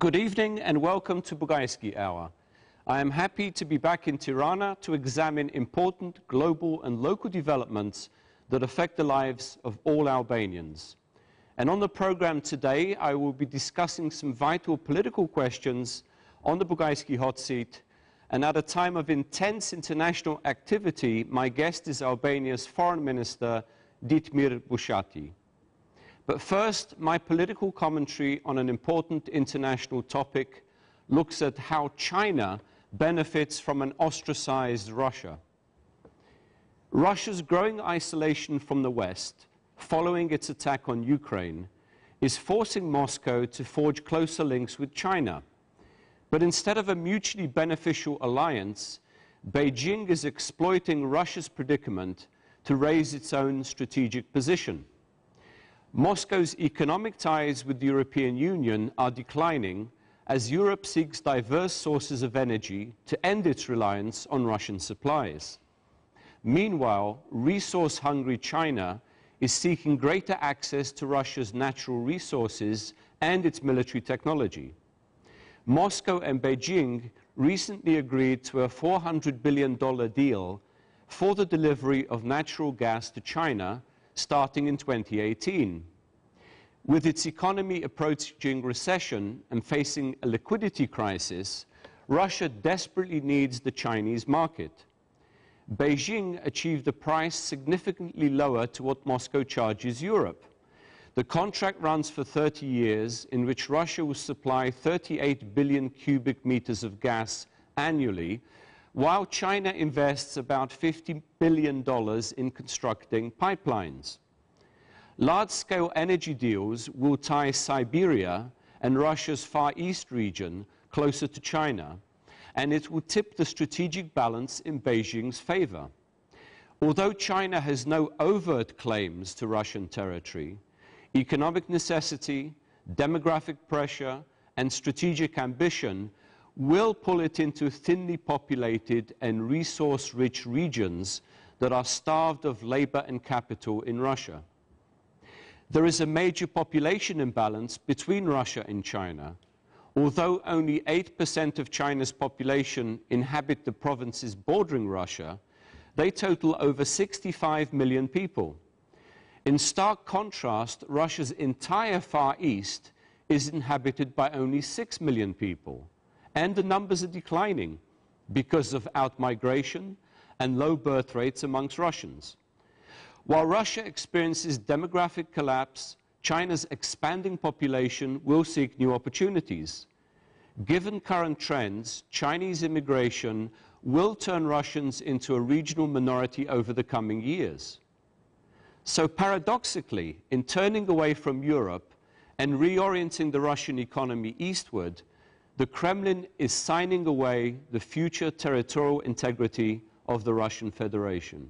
Good evening and welcome to BUGAJSKI Hour. I am happy to be back in Tirana to examine important global and local developments that affect the lives of all Albanians. And on the program today, I will be discussing some vital political questions on the BUGAJSKI hot seat. And at a time of intense international activity, my guest is Albania's Foreign Minister, Ditmir Bushati. But first, my political commentary on an important international topic looks at how China benefits from an ostracized Russia. Russia's growing isolation from the West, following its attack on Ukraine, is forcing Moscow to forge closer links with China. But instead of a mutually beneficial alliance, Beijing is exploiting Russia's predicament to raise its own strategic position. Moscow's economic ties with the European Union are declining as Europe seeks diverse sources of energy to end its reliance on Russian supplies. Meanwhile, resource-hungry China is seeking greater access to Russia's natural resources and its military technology. Moscow and Beijing recently agreed to a $400 billion deal for the delivery of natural gas to China starting in 2018. With its economy approaching recession and facing a liquidity crisis, Russia desperately needs the Chinese market. Beijing achieved a price significantly lower to what Moscow charges Europe. The contract runs for 30 years, in which Russia will supply 38 billion cubic meters of gas annually, while China invests about $50 billion in constructing pipelines. Large-scale energy deals will tie Siberia and Russia's Far East region closer to China, and it will tip the strategic balance in Beijing's favor. Although China has no overt claims to Russian territory, economic necessity, demographic pressure, and strategic ambition will pull it into thinly populated and resource-rich regions that are starved of labor and capital in Russia. There is a major population imbalance between Russia and China. Although only 8% of China's population inhabit the provinces bordering Russia, they total over 65 million people. In stark contrast, Russia's entire Far East is inhabited by only 6 million people. And the numbers are declining because of outmigration and low birth rates amongst Russians. While Russia experiences demographic collapse, China's expanding population will seek new opportunities. Given current trends, Chinese immigration will turn Russians into a regional minority over the coming years. So paradoxically, in turning away from Europe and reorienting the Russian economy eastward, the Kremlin is signing away the future territorial integrity of the Russian Federation.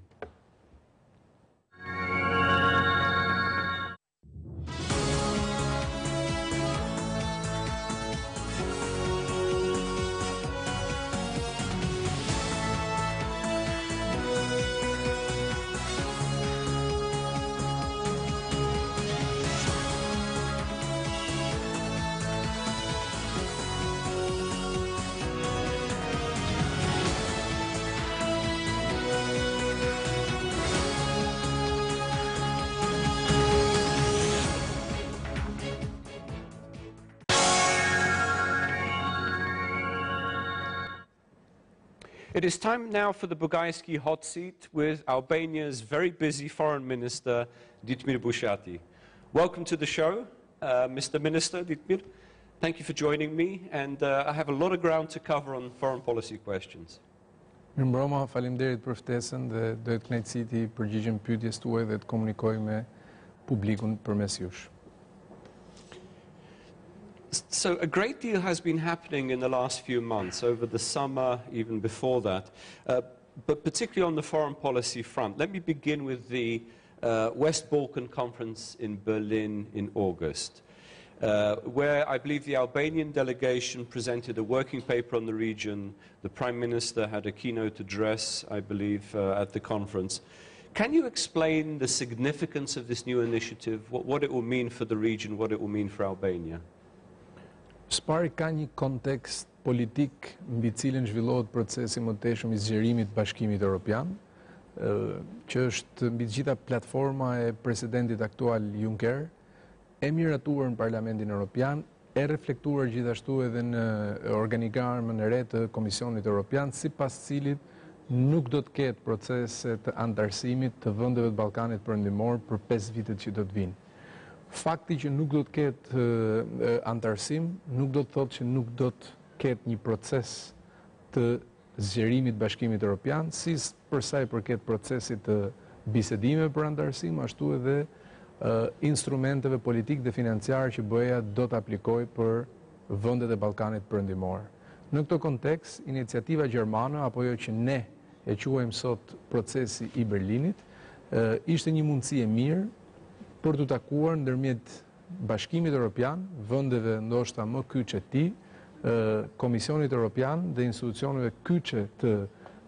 It is time now for the BUGAJSKI hot seat with Albania's very busy Foreign Minister, Ditmir Bushati. Welcome to the show, Mr. Minister Ditmir. Thank you for joining me, and I have a lot of ground to cover on foreign policy questions. Mirëmbrëma, faleminderit për ftesën dhe do të kënaqësi të përgjigjem pyetjes tuaja dhe të komunikoj me publikun përmes jush. So a great deal has been happening in the last few months, over the summer, even before that, but particularly on the foreign policy front. Let me begin with the West Balkan Conference in Berlin in August, where I believe the Albanian delegation presented a working paper on the region. The Prime Minister had a keynote address, I believe, at the conference. Can you explain the significance of this new initiative, what it will mean for the region, what it will mean for Albania? Spari ka një kontekst politik mbi cilin zhvillohet procesi më teshëm i zgjerimit Bashkimit Evropian, që është mbi të gjitha platforma e presidentit aktual Juncker, e miratuar në Parlamentin Evropian, e reflektuar gjithashtu edhe në organigramën e re të Komisionit Evropian, sipas cilit nuk do të ketë procese të antarësimit të vendeve të Ballkanit Perëndimor për 5 vitet që do të vinë. Fakti që nuk do të ketë antarësim nuk do të thotë që nuk do të ketë një proces të zgjerimit Bashkimit Evropian, si për sa i përket procesit të bisedime për antarësim, ashtu edhe instrumenteve politik dhe financiar që BE-ja do të aplikojë për vendet e Ballkanit Perëndimor. Në këtë kontekst, iniciativa gjermane, apo jo që ne e quajmë sot procesi i Berlinit, ishte një mundësi e mirë për të takuar ndërmjet Bashkimit Evropian, vendeve ndoshta më kyçe të tij, Komisionit Evropian dhe institucioneve kyçe të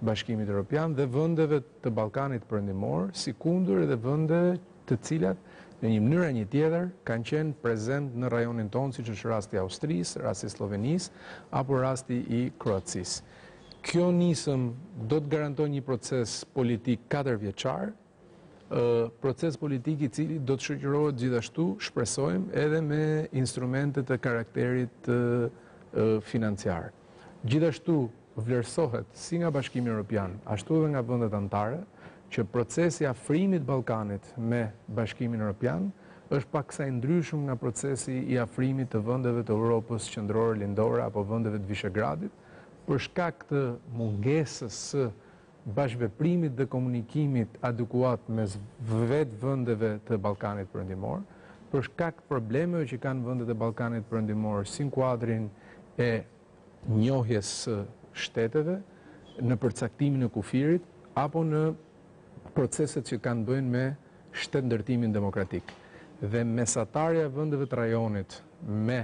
Bashkimit Evropian dhe vendeve të Ballkanit Perëndimor, sikundër edhe vende të cilat në një mënyrë një tjetër kanë qenë prezent në rajonin tonë, siç është rasti i Austrisë, rasti i Slovenisë apo rasti i Kroacisë. Kjo nisëm do të garantojë një proces politik 4 vjeçar, proces politik i cili do të shoqërohet gjithashtu, shpresojmë, edhe me instrumente të karakterit financiar. Gjithashtu vlerësohet si nga Bashkimi Evropian, ashtu edhe nga vendet anëtare, që procesi i afrimit Ballkanit me Bashkimin Evropian është paksa i ndryshëm nga procesi i afrimit të vendeve të Europës qendrore lindore apo vendeve të Vishegradit, për shkak të mungesës së bashkëveprimit dhe komunikimit adekuat mes vetë vendeve të Ballkanit Perëndimor, për shkak të problemeve që kanë vendet e Ballkanit Perëndimor si në kuadrin e njohjes së shteteve, në përcaktimin e kufirit apo në proceset që kanë bëjnë me shtetëndërtimin demokratik. Dhe mesatarja e vendeve të rajonit me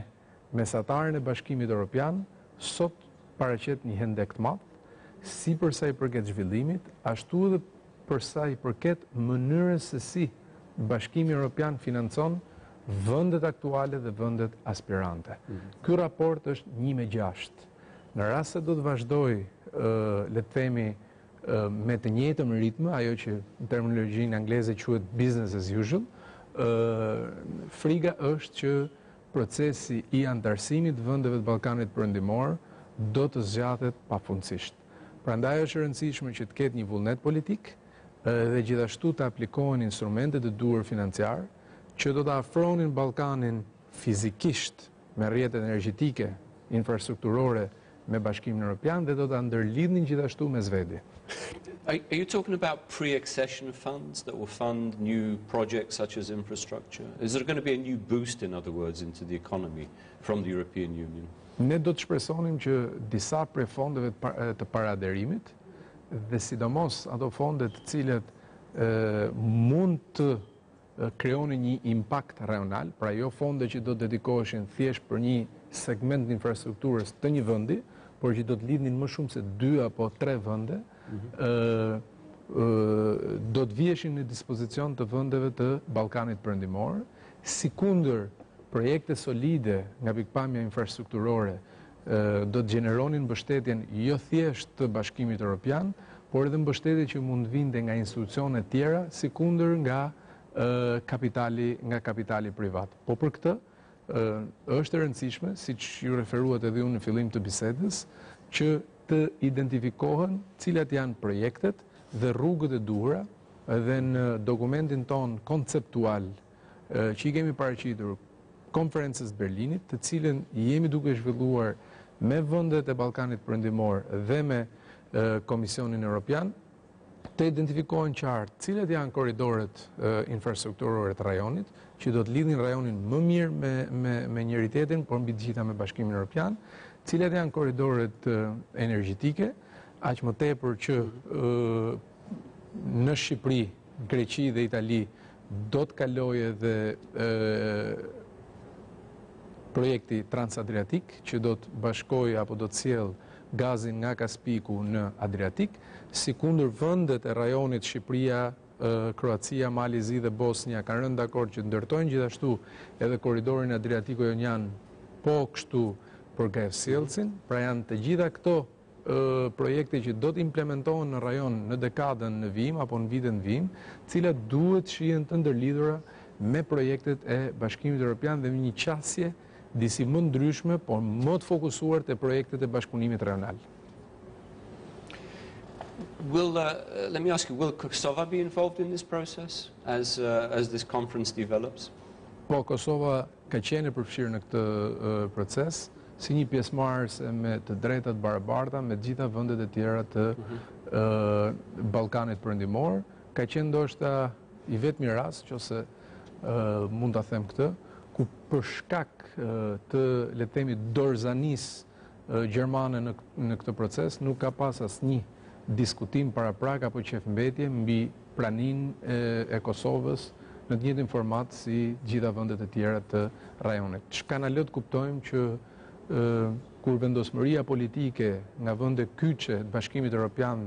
mesataren e Bashkimit Evropian sot paraqet një hendek të madh, si përsa i përket zhvillimit, ashtu edhe përsa i përket mënyrës se si Bashkimi Evropian financon vendet aktuale dhe vendet aspirante. Ky raport është 1/6. Në rast se do të vazhdoj, le të themi, me të njëjtën ritëm, ajo që në terminologjinë angleze quhet business as usual, friga është që procesi i antarësimit vendeve të Ballkanit Perëndimor do të zgjatet pafundësisht. Prandaj është e rëndësishme që të ketë një vullnet politik dhe gjithashtu të aplikohen instrumentet e duhur financiar që do të afronin Ballkanin fizikisht me rrjetet energjetike, infrastrukturore me Bashkimin Evropian dhe do të ndërlidhin gjithashtu mes vedi. Are you talking about pre-accession funds that will fund new projects such as infrastructure? Is there going to be a new boost, in other words, into the economy from the European Union? Ne do të shpresonim që disa prej fondeve të paraderimit dhe sidomos ato fonde të cilet mund të krijonin një impakt rajonal, pra jo fonde që do të dedikoheshin thjesht për një segment të infrastrukturës të një vendi, por që do të lidhnin më shumë se 2 apo 3 vende, do të viheshin në dispozicion të vendeve të Ballkanit Perëndimor, sikundër projekte solide nga pikpamja infrastrukturore do të gjeneronin mbështetjen jo thjesht të Bashkimit Evropian, por edhe mbështetje që mund vinte nga institucione tjera, sikundër nga kapitali privat. Po për këtë është e rëndësishme, siç ju referuat edhe unë në fillim të bisedës, që të identifikohen cilat janë projektet dhe rrugët e duhura dhe në dokumentin ton konceptual që i kemi paraqitur konferencës Berlinit, të cilën jemi duke zhvilluar me vendet e Ballkanit Perëndimor dhe me Komisionin Evropian, të identifikohen qartë cilat janë korridoret infrastrukturore të rajonit, që do të lidhin rajonin më mirë me njëri tjetrin, por mbi të gjitha me Bashkimin Evropian, cilat janë korridoret energjetike, aq më tepër që në Shqipëri, Greqi dhe Itali do të kalojë edhe projekti transadriatik që do të bashkojë apo do të sjellë gazin nga Kaspiku në Adriatik, sikundër vendet e rajonit Shqipëria, Kroacia, Malizi dhe Bosnia kanë rënë dakord që ndërtojnë gjithashtu edhe korridorin Adriatiko-Jonian, po kështu përkatësjellsin, pra janë të gjitha këto projekte që do të implementohen në rajon në dekadën në vijim apo në vitet në vijim, cilat duhet shihen të ndërlidhura me projektet e Bashkimit Evropian dhe me një qasje disi më ndryshme, por më të fokusuar te projektet e bashkëpunimit rajonal. Let me ask you, will Kosova be involved in this process as this conference develops? Po, Kosova ka qenë e përfshirë në këtë proces, si një pjesëmarrëse me të drejtat barabarta me të gjitha vendet e tjera të Ballkanit Perëndimor. Ka qenë ndoshta i vetmi rast, nëse mund ta them këtë, ku për shkak të le të themi dorëzanisë gjermane në këtë proces nuk ka pas asnjë diskutim paraprak apo qefmbetje mbi praninë e Kosovës në të njëjtin format si gjitha vendet e tjera të rajonit. Çka na lë të kuptojmë që kur vendosmëria politike nga vende kyçe të Bashkimit Evropian,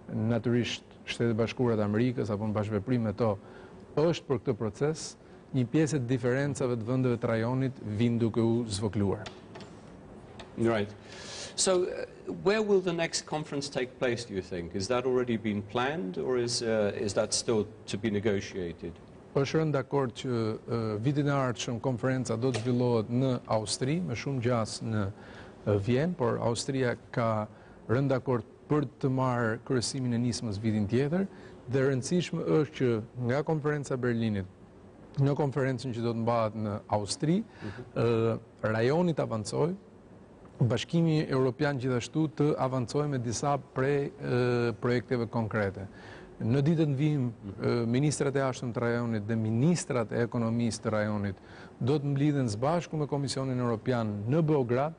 natyrisht Shtetet Bashkuara të Amerikës apo në bashkëveprim me to, është për këtë proces, një pjesë e diferencave të vendeve të rajonit vijnë duke u zvogëluar. Right. So, where will the next conference take place, do you think? Is that already been planned, or is that still to be negotiated? Është rënë dakord që vitin e ardhshëm konferenca do të zhvillohet në Austri, me shumë gjas në Vjenë, por Austria ka rënë dakord për të marrë kryesimin e nismës vitin tjetër, dhe rëndësishme është që nga konferenca e Berlinit në konferencën që do të mbahet në Austri, rajoni të avancojë, Bashkimi Evropian gjithashtu të avancojë me disa prej projekteve konkrete. Në ditën në vijim, ministrat e jashtëm të rajonit dhe ministrat e ekonomisë të rajonit do të mblidhen së bashku me Komisionin Evropian në Beograd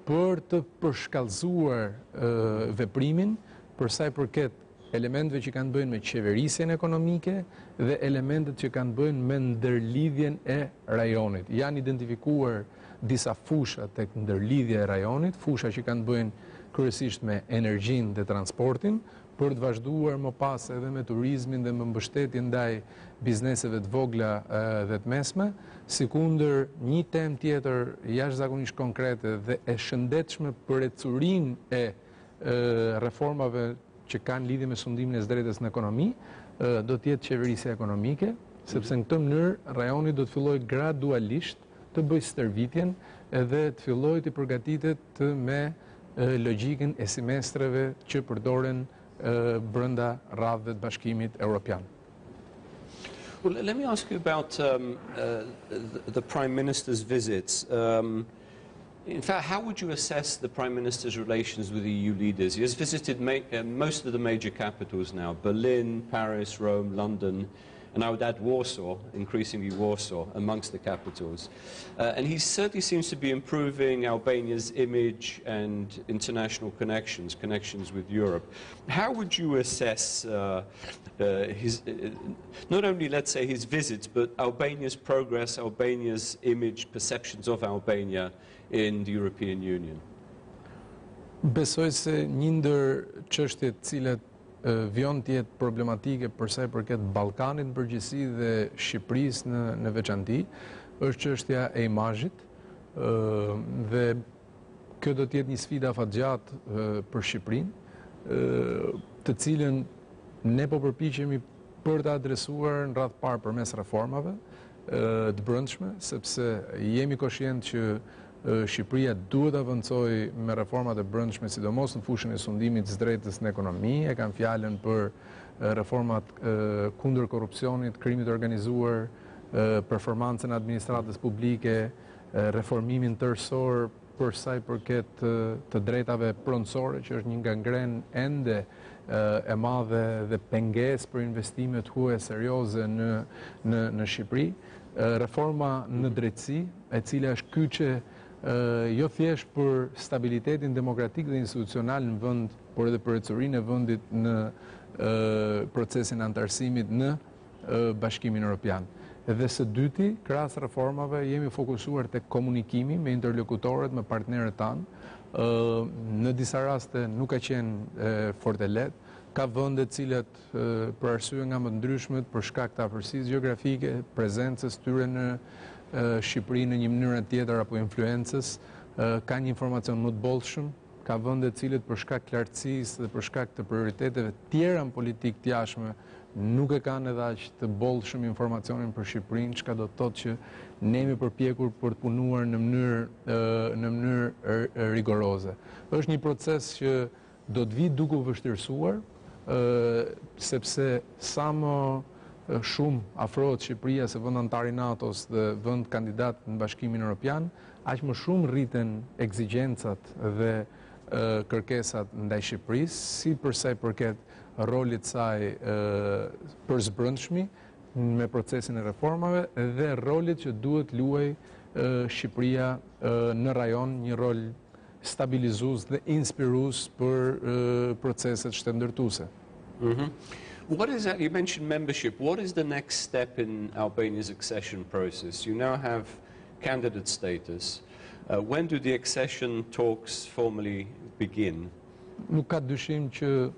për të përshkallëzuar veprimin për sa i përket elementeve që kanë bëjnë me qeverisjen ekonomike dhe elementet që kanë bëjnë me ndërlidhjen e rajonit. Janë identifikuar disa fusha tek ndërlidhja e rajonit, fusha që kanë bëjnë kryesisht me energjinë dhe transportin, për të vazhduar më pas edhe me turizmin dhe me mbështetje ndaj bizneseve të vogla dhe të mesme, sikundër një temë tjetër jashtëzakonisht konkrete dhe e shëndetshme për ecurinë e reformave që kanë lidhje me sundimin e së drejtës në ekonomi, do të jetë qeverisja ekonomike, sepse në këtë mënyrë rajoni do të fillojë gradualisht të bëjë stërvitjen edhe të fillojë të përgatitet me logjikën e semestreve që përdoren brenda radhëve të Bashkimit Evropian. Well, let me ask you about the Prime Minister's visits. In fact, how would you assess the Prime Minister's relations with EU leaders? He has visited most of the major capitals now, Berlin, Paris, Rome, London, and I would add Warsaw, increasingly Warsaw, amongst the capitals. And he certainly seems to be improving Albania's image and international connections with Europe. How would you assess his, not only, let's say, his visits, but Albania's progress, Albania's image, perceptions of Albania in the European Union? Besoj se një ndër çështjet cilat vjon të jetë problematike për sa i përket Ballkanit në përgjithësi dhe Shqipërisë në veçanti, është çështja e imazhit, dhe kjo do të jetë një sfidë afatgjatë për Shqipërinë, të cilën ne po përpiqemi për të adresuar në radhë parë përmes reformave të brendshme, sepse jemi koshient që Shqipëria duhet avancojë me reformat e brendshme, sidomos në fushën e sundimit së drejtës në ekonomi, e kanë fjalën për reformat kundër korrupsionit, krimit organizuar, performancën e administratës publike, reformimin tërësor për sa i përket të drejtave pronësore, që është një gangren ende e madhe dhe pengesë për investimet huaja serioze në Shqipëri, reforma në drejtësi, e cila është kyçe jo thjesht për stabilitetin demokratik dhe institucional në vend, por edhe për ecurinë e vendit në procesin e antarësimit në Bashkimin Evropian. Edhe së dyti, krahas reformave, jemi fokusuar tek komunikimi me interlokutorët, me partnerët tanë. Në disa raste nuk ka qenë fort e lehtë. Ka vende të cilat për arsye nga më të ndryshmet, për shkak të afërsisë gjeografike, prezencës tyre në Shqipëri në një mënyrë tjetër apo influencës, ka një informacion më të bollshëm, ka vende të cilët për shkak të lartësisë dhe për shkak të prioriteteve tjera në politikë të jashtme nuk e kanë edhe aq të bollshëm informacionin për Shqipërinë, çka do të thotë që ne jemi përpjekur për të punuar në mënyrë rigoroze. Është një proces që do të vijë duke u vështirësuar, sepse sa më shumë afrohet Shqipëria se vend antar i NATO-s dhe vend kandidat në Bashkimin Evropian, aq më shumë rriten ekzigjencat dhe kërkesat ndaj Shqipërisë, si përsa i përket rolit saj përzbrëndshmi me procesin e reformave dhe rolit që duhet luaj Shqipëria në rajon, një rol stabilizues dhe inspirues për proceset shtetëndërtuese. What is that? You mentioned membership. What is the next step in Albania's accession process? You now have candidate status. When do the accession talks formally begin? Nuk ka dyshim që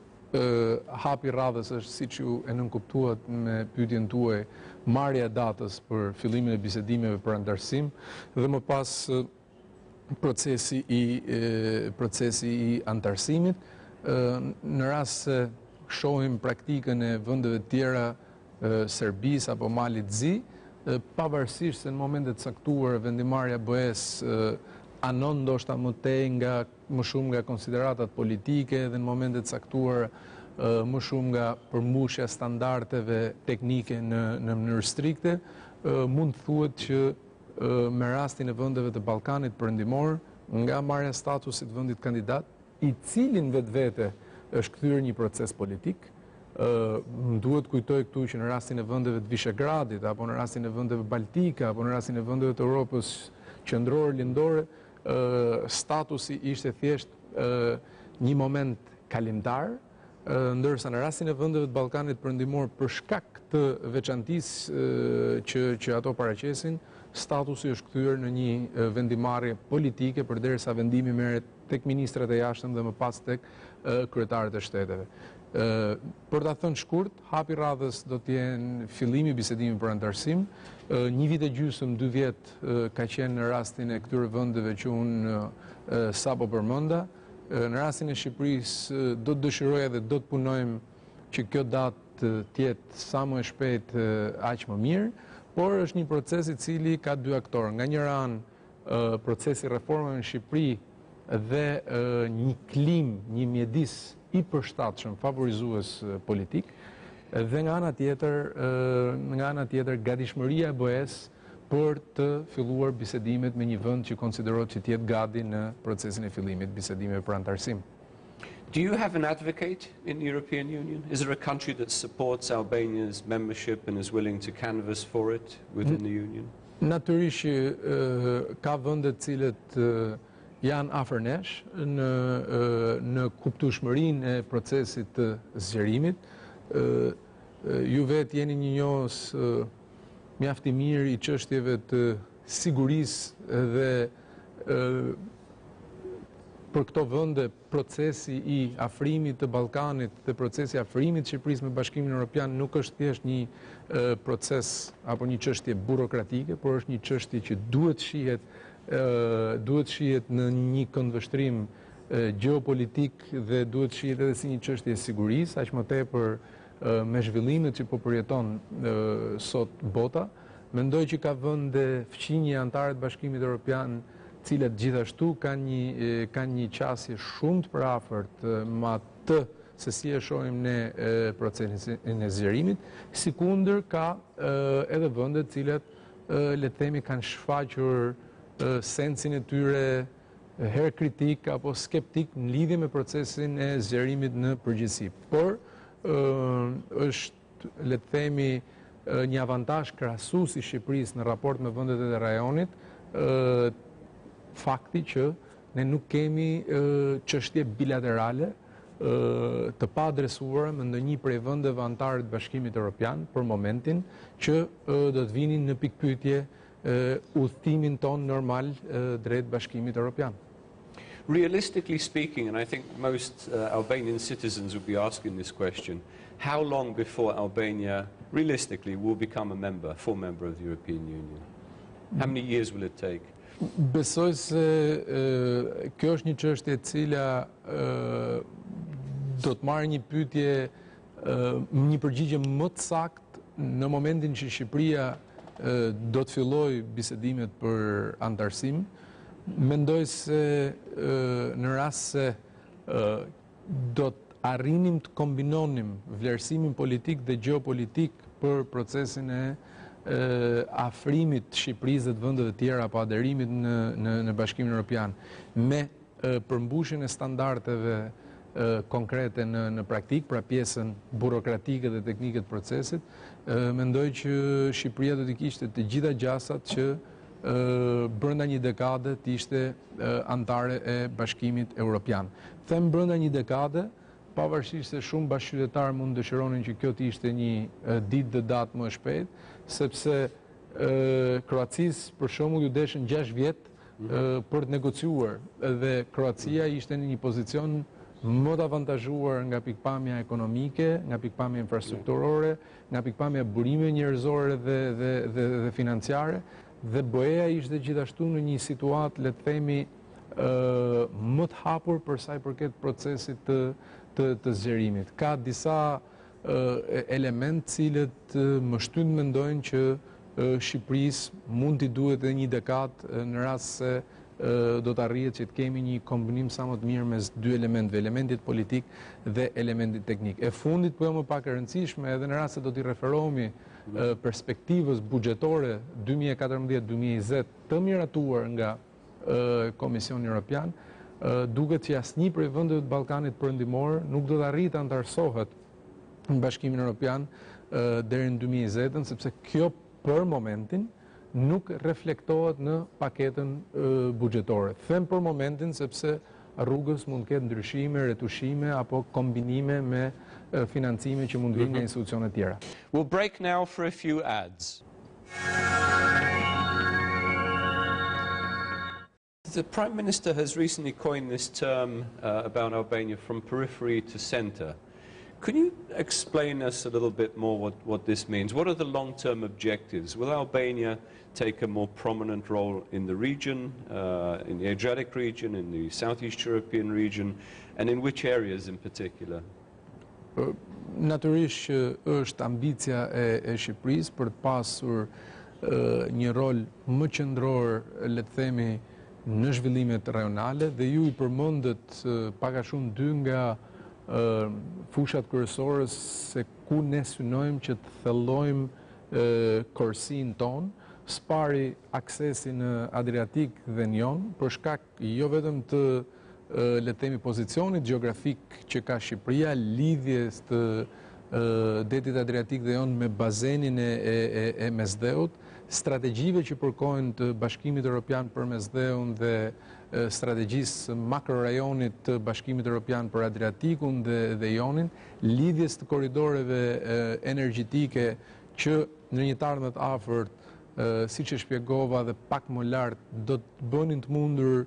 hapi radhës është, siç ju e nënkuptuat me pyetjen tuaj, marrja e datës për fillimin e bisedimeve për antarësim dhe më pas procesi i antarësimit. Në rast se shohim praktikën e vendeve tjera, Serbisë apo Malit Zi, pavarësisht se në momentet caktuar vendimarrja BE-s anon ndoshta më shumë nga konsideratat politike dhe në momentet caktuar më shumë nga përmbushja standardeve teknike në mënyrë strikte, mund të thuhet që me rastin e vendeve të Ballkanit Perëndimor, nga marrja e statusit vendit kandidat, i cilin vetvete është kthyer një proces politik. Duhet kujtoj këtu që në rastin e vendeve të Vishegradit, apo në rastin e vendeve baltike, apo në rastin e vendeve të Europës qendrore lindore, statusi ishte thjesht një moment kalimtar, ndërsa në rastin e vendeve të Ballkanit Perëndimor, për shkak të veçantisë që ato paraqesin, statusi është kthyer në një vendimarrje politike përderisa vendimi merret tek ministrat e jashtëm dhe më pas tek kryetarët e shteteve. Për ta thënë shkurt, hapi radhës do të jenë fillimi i bisedimit për antarësim. 1 vit e gjysmë, 2 vjet ka qenë në rastin e këtyre vendeve që unë sapo përmenda. Në rastin e Shqipërisë do të dëshiroja dhe do të punojmë që kjo datë të jetë sa më e shpejt aq më mirë, por është një proces i cili ka 2 aktorë. Nga njëra anë procesi reformave në Shqipëri dhe një klim, një mjedis i përshtatshëm favorizues politik, dhe nga ana tjetër gatishmëria e BE-s për të filluar bisedimet me një vend që konsiderohet që të jetë gati në procesin e fillimit bisedimeve për antarësim. Do you have an advocate in the European Union? Is there a country that supports Albania's membership and is willing to canvass for it within the Union? Natyrisht që ka vende të cilët janë afër nesh në kuptueshmërinë e procesit të zgjerimit. Ju vetë jeni një njohës mjaft i mirë i çështjeve të sigurisë dhe për këto vende procesi i afrimit të Ballkanit dhe procesi i afrimit të Shqipërisë me Bashkimin Evropian nuk është thjesht një proces apo një çështje burokratike, por është një çështje që duhet shihet në një këndvështrim gjeopolitik dhe duhet shihet edhe si një çështje e sigurisë, aq më tepër me zhvillimet që po përjeton sot bota. Mendoj që ka vende fqinje antarë të Bashkimit Evropian, cilat gjithashtu kanë një qasje shumë të përafërt me atë se si e shohim ne procesin e zgjerimit, sikundër ka edhe vende të cilat le të themi kanë shfaqur sensin e tyre herë kritik apo skeptik në lidhje me procesin e zgjerimit në përgjithësi. Por është, le të themi, një avantazh krahasues i Shqipërisë në raport me vendet e rajonit, fakti që ne nuk kemi çështje bilaterale të pa adresuara me ndonjë prej vendeve antarë të Bashkimit Evropian për momentin që do të vinin në pikpyetje udhëtimin ton normal drejt Bashkimit Evropian. Realistically speaking, and I think most Albanian citizens would be asking this question, how long before Albania realistically will become a full member of the European Union? How many years will it take? Besoj se kjo është një çështje e cila do të marrë një pyetje, një përgjigje më të saktë në momentin që Shqipëria do të fillojë bisedimet për antarësim. Mendoj se në rast se do të arrinim të kombinonim vlerësimin politik dhe gjeopolitik për procesin e afrimit të Shqipërisë dhe të vendeve të tjera apo aderimit në Bashkimin Evropian me përmbushjen e standardeve konkrete në praktik, pra pjesën burokratike dhe teknike të procesit, mendoj që Shqipëria do të kishte të gjitha gjasat që brenda një dekade të ishte antare e Bashkimit Evropian. Them brenda një dekade, pavarësisht se shumë bashkëqytetarë mund dëshironin që kjo të ishte një ditë dhe datë më shpejt, sepse Kroacisë për shembull ju deshën 6 vjet për të negociuar dhe Kroacia ishte në një pozicion më të avantazhuar nga pikpamja ekonomike, nga pikpamja infrastrukturore, nga pikpamja burimeve njerëzore dhe financiare, dhe BE-ja ishte gjithashtu në një situatë, le të themi, më të hapur për sa i përket procesit të zgjerimit. Ka disa element cilët më shtyn mendojnë që Shqipërisë mund t'i duhet edhe një dekadë në rast se do të arrihet që të kemi një kombinim sa më të mirë mes dy elementeve, elementit politik dhe elementit teknik. E fundit, po jo më pak e rëndësishme, edhe në rast se do t'i referohemi perspektivës buxhetore 2014-2020 të miratuar nga Komisioni Evropian, duket që asnjë prej vendeve të Ballkanit Perëndimor nuk do të arrijë të antarësohet në Bashkimin Evropian deri në 2020, sepse kjo për momentin nuk reflektohet në paketën buxhetore. Them për momentin sepse rrugës mund të ketë ndryshime, retushime apo kombinime me financime që mund vinë nga institucione tjera. We'll break now for a few ads. The Prime Minister has recently coined this term about Albania, from periphery to centre. Could you explain us a little bit more what this means? What are the long-term objectives? Will Albania take a more prominent role in the region, in the Adriatic region, in the Southeast European region, and in which areas in particular? Natyrisht që është ambicia e Shqipërisë për të pasur një rol më qendror, le të themi, në zhvillimet rajonale, dhe ju i përmendët pak a shumë dy nga fushat kryesore se ku ne synojmë që të thellojmë korsin ton, spari aksesi në Adriatik dhe Jon, për shkak jo vetëm të le të themi pozicionit gjeografik që ka Shqipëria, lidhjes të detit Adriatik dhe Jon me bazenin e Mesdheut, strategjive që përkojnë të Bashkimit Evropian për Mesdheun dhe strategjisë makrorajonit të Bashkimit Evropian për Adriatikun dhe Jonin, lidhjes të korridoreve energjitike që në një të ardhmet afërt, siç e shpjegova dhe pak më lart, do të bënin të mundur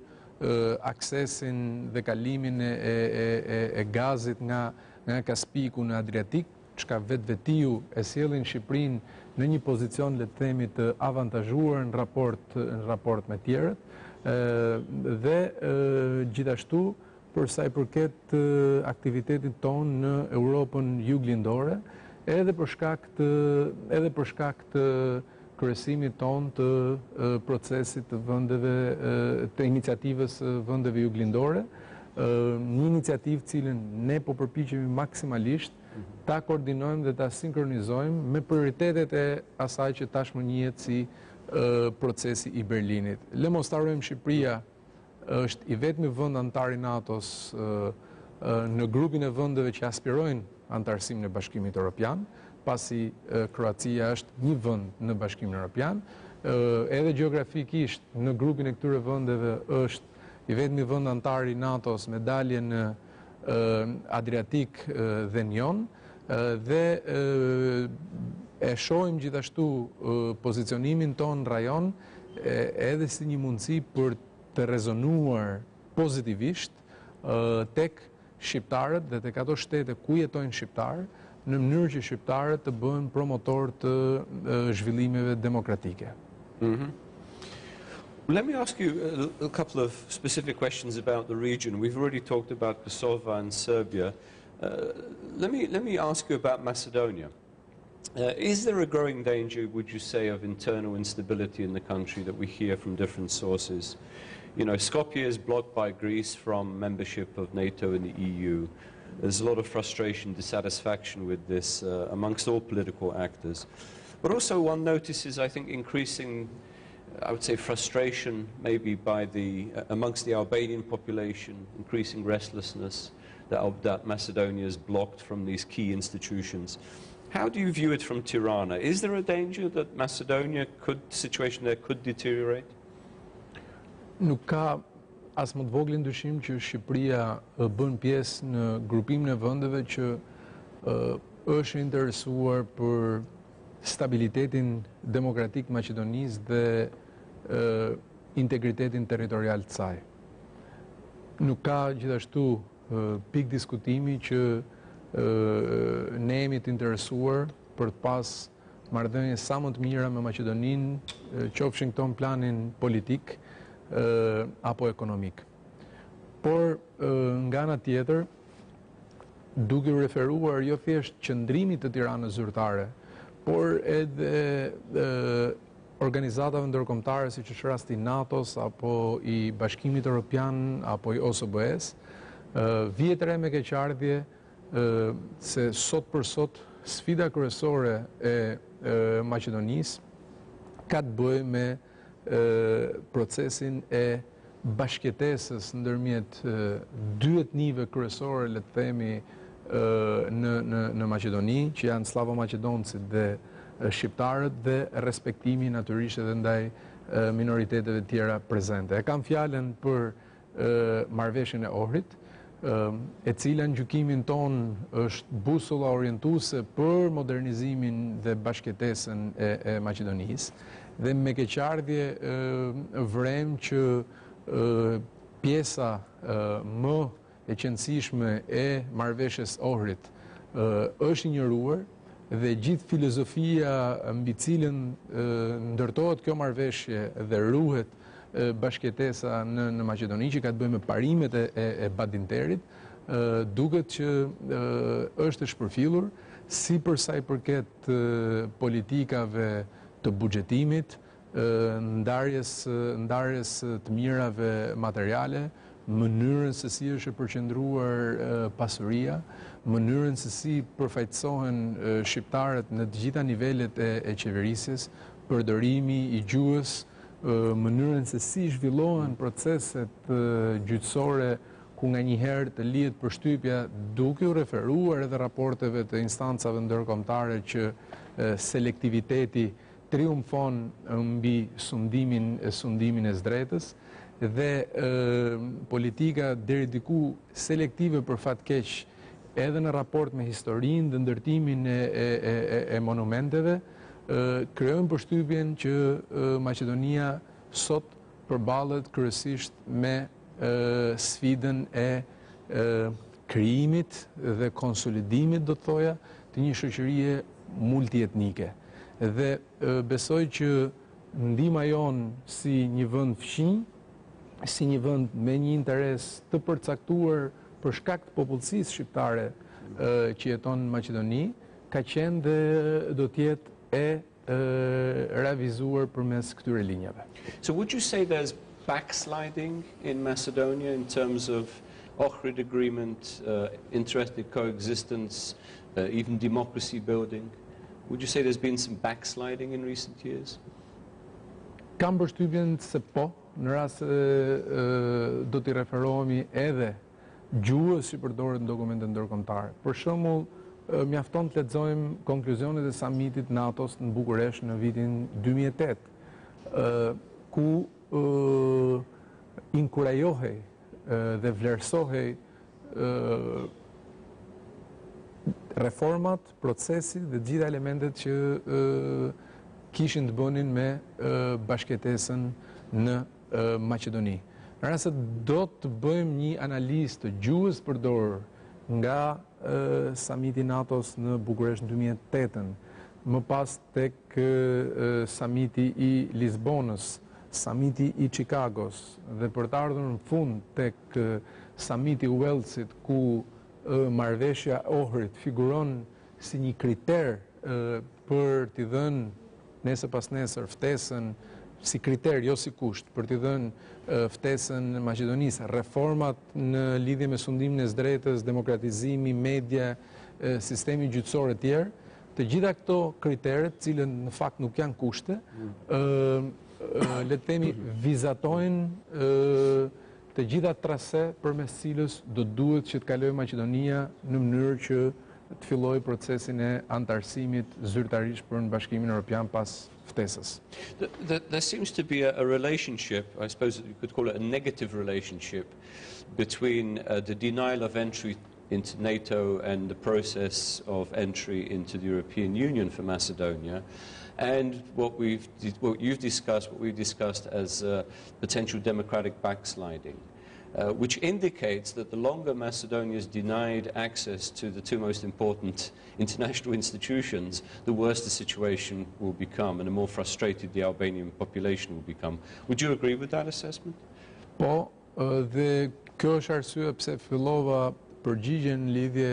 aksesin dhe kalimin e gazit nga Kaspiku në Adriatik, çka vetvetiu e sjellin Shqipërinë në një pozicion, le të themi, të avantazhuar në raport me tjerët, dhe gjithashtu për sa i përket aktivitetit ton në Europën juglindore, edhe për shkak të kryesimit ton të procesit të vendeve, të iniciativës vendeve juglindore, një iniciativë cilën ne po përpiqemi maksimalisht ta koordinojmë dhe ta sinkronizojmë me prioritetet e asaj që tashmë njihet si procesi i Berlinit. Le mos ta harrojmë, Shqipëria është i vetmi vend antar i NATO-s në grupin e vendeve që aspirojnë antarësimin e Bashkimit Evropian, pasi Kroacia është një vend në Bashkimin Evropian, edhe gjeografikisht në grupin e këtyre vendeve është i vetmi vend antar i NATO-s me dalje në Adriatik dhe Jon, dhe e shohim gjithashtu pozicionimin ton në rajon edhe si një mundësi për të rezonuar pozitivisht tek shqiptarët dhe tek ato shtete ku jetojnë shqiptarë, në mënyrë që shqiptarët të bëhen promotor të zhvillimeve demokratike. Let me ask you a couple of specific questions about the region. We've already talked about Kosovo and Serbia. Let me ask you about Macedonia. Is there a growing danger, would you say, of internal instability in the country that we hear from different sources? You know, Skopje is blocked by Greece from membership of NATO and the EU. There's a lot of frustration, dissatisfaction with this amongst all political actors. But also one notices, I think, increasing, I would say, frustration maybe by amongst the Albanian population, increasing restlessness that Macedonia is blocked from these key institutions. How do you view it from Tirana? Is there a danger that Macedonia situation there could deteriorate? Nuk ka as më të vogël ndryshim që Shqipëria bën pjesë në grupimin e vendeve që është interesuar për stabilitetin demokratik të Maqedonisë dhe integritetin territorial të saj. Nuk ka gjithashtu pikë diskutimi që ne jemi të interesuar për të pas marrëdhënie sa më të mira me Maqedoninë, qofshin këto në planin politik apo ekonomik. Por nga ana tjetër, duke u referuar jo thjesht qëndrimit të Tiranës zyrtare, por edhe organizatave ndërkombëtare siç është rasti i NATO-s apo i Bashkimit Evropian apo i OSBE-s, vjet re me keqardhje se sot për sot sfida kryesore e Maqedonisë ka të bëjë me procesin e bashkëtesës ndërmjet dy etnive kryesore, le të themi, në Maqedoni, që janë slavo-maqedoncët dhe shqiptarët, dhe respektimi natyrisht edhe ndaj minoriteteve tjera prezente. E kam fjalën për marrëveshjen e Ohrit, e cila në gjykimin ton është busolla orientuese për modernizimin dhe bashkëtesën e Maqedonisë, dhe me keqardhje vrem që pjesa më e qëndësishme e marrëveshjes Ohrit është injoruar, dhe gjithë filozofia mbi cilën ndërtohet kjo marrëveshje dhe ruhet bashkëtesa në Maqedoni, që ka të bëjë me parimet e Badinterit, duket që është e shpërfillur, si përsa i përket politikave të buxhetimit, ndarjes të mirave materiale, mënyrën se si është e përqendruar pasuria, mënyrën se si përfaqësohen shqiptarët në të gjitha nivelet e qeverisjes, përdorimi i gjuhës, mënyrën se si zhvillohen proceset gjyqësore ku nga njëherë të lihet përshtypja, duke u referuar edhe raporteve të instancave ndërkombëtare që selektiviteti triumfon mbi sundimin e zdretës, dhe politika deri diku selektive për fat keq edhe në raport me historinë dhe ndërtimin e monumenteve, krijojnë përshtypjen që Maqedonia sot përballet kryesisht me sfidën e krijimit dhe konsolidimit, do të thoja, të një shoqërie multietnike. Dhe besoj që ndihma jonë si një vend fqinj, si një vend me një interes të përcaktuar për shkak të popullsisë shqiptare që jeton në Maqedoni, ka qenë dhe do të jetë revizuar përmes këtyre linjave. So would you say there's backsliding in Macedonia in terms of Ohrid agreement, interested coexistence, even democracy building? Would you say there's been some backsliding in recent years? Kam përshtypjen se po, në rast se do t'i referohemi edhe gjuhës që përdoret në dokumente ndërkombëtare. Për shembull, mjafton të lexojmë konkluzionet e samitit NATO-s në Bukuresht në vitin 2008, ku inkurajohej dhe vlerësohej reformat, procesi dhe gjitha elementet që kishin të bënin me bashkëtesën në Maqedoni. Në rast se do të bëjmë një analizë të gjuhës përdorur nga samiti NATO-s në Bukuresht në 2008, më pas tek samiti i Lisbonës samiti i Chicagos dhe për të ardhur në fund tek samiti i Walesit ku marrëveshja e Ohrit figuron si një kriter për t'i dhënë nesër pas nesër ftesën si kriter, jo si kusht, për t'i dhënë ftesën Maqedonisë, reformat në lidhje me sundimin e së drejtës, demokratizimi, media, sistemi gjyqësor e tjerë, të gjitha këto kriteret, cilën në fakt nuk janë kushte, le të themi vizatojnë të gjitha trase përmes cilës do duhet që të kalojë Maqedonia në mënyrë që të fillojë procesin e antarësimit zyrtarisht për në Bashkimin Evropian pas ftesës. There seems to be a relationship, I suppose you could call it a negative relationship, between the denial of entry into NATO and the process of entry into the European Union for Macedonia, and what you've discussed, what we've discussed as potential democratic backsliding, which indicates that the longer Macedonia is denied access to the two most important international institutions, the worse the situation will become and the more frustrated the Albanian population will become. Would you agree with that assessment? Po, dhe kjo është arsye pse fillova përgjigjen në lidhje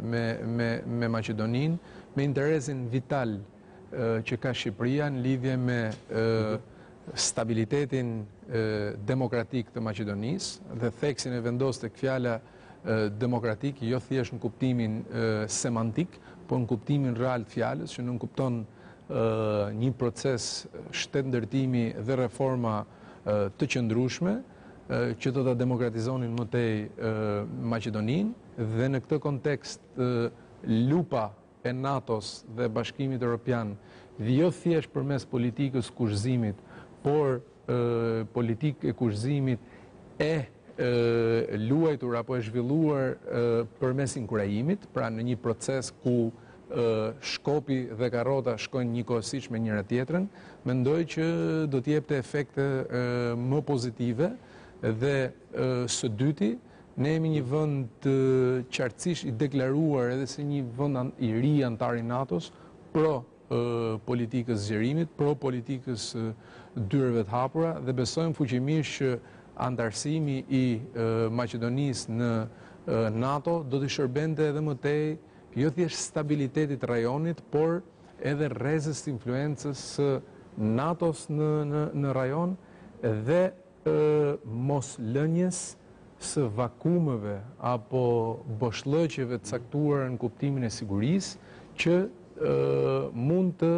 me Maqedoninë, me interesin vital që ka Shqipëria në lidhje me stabilitetin demokratik të Maqedonisë dhe theksin e vendos tek fjala demokratik, jo thjesht në kuptimin semantik, por në kuptimin real të fjalës, që nuk kupton një proces shtetëndërtimi dhe reforma të qëndrueshme që do ta demokratizonin më tej Maqedoninë dhe në këtë kontekst lupa e NATO-s dhe Bashkimit Evropian dhe jo thjesht përmes politikës kushëzimit, por politikë e kushëzimit e luajtur apo e zhvilluar përmes inkurajimit, pra në një proces ku shkopi dhe karrota shkojnë njëkohësisht me njëra tjetrën, mendoj që do të jepte efekte më pozitive dhe së dyti, ne jemi një vend të qartësisht i deklaruar edhe si një vend i ri antar i NATO-s pro politikës zgjerimit, pro politikës dyreve të hapura dhe besojmë fuqimisht që antarësimi i Maqedonisë në NATO do të shërbente edhe më tej jo thjesht stabilitetit rajonit, por edhe rrezës të influencës së NATO-s në rajon dhe mos lënjes së vakumeve apo boshllëqeve të caktuara në kuptimin e sigurisë që mund të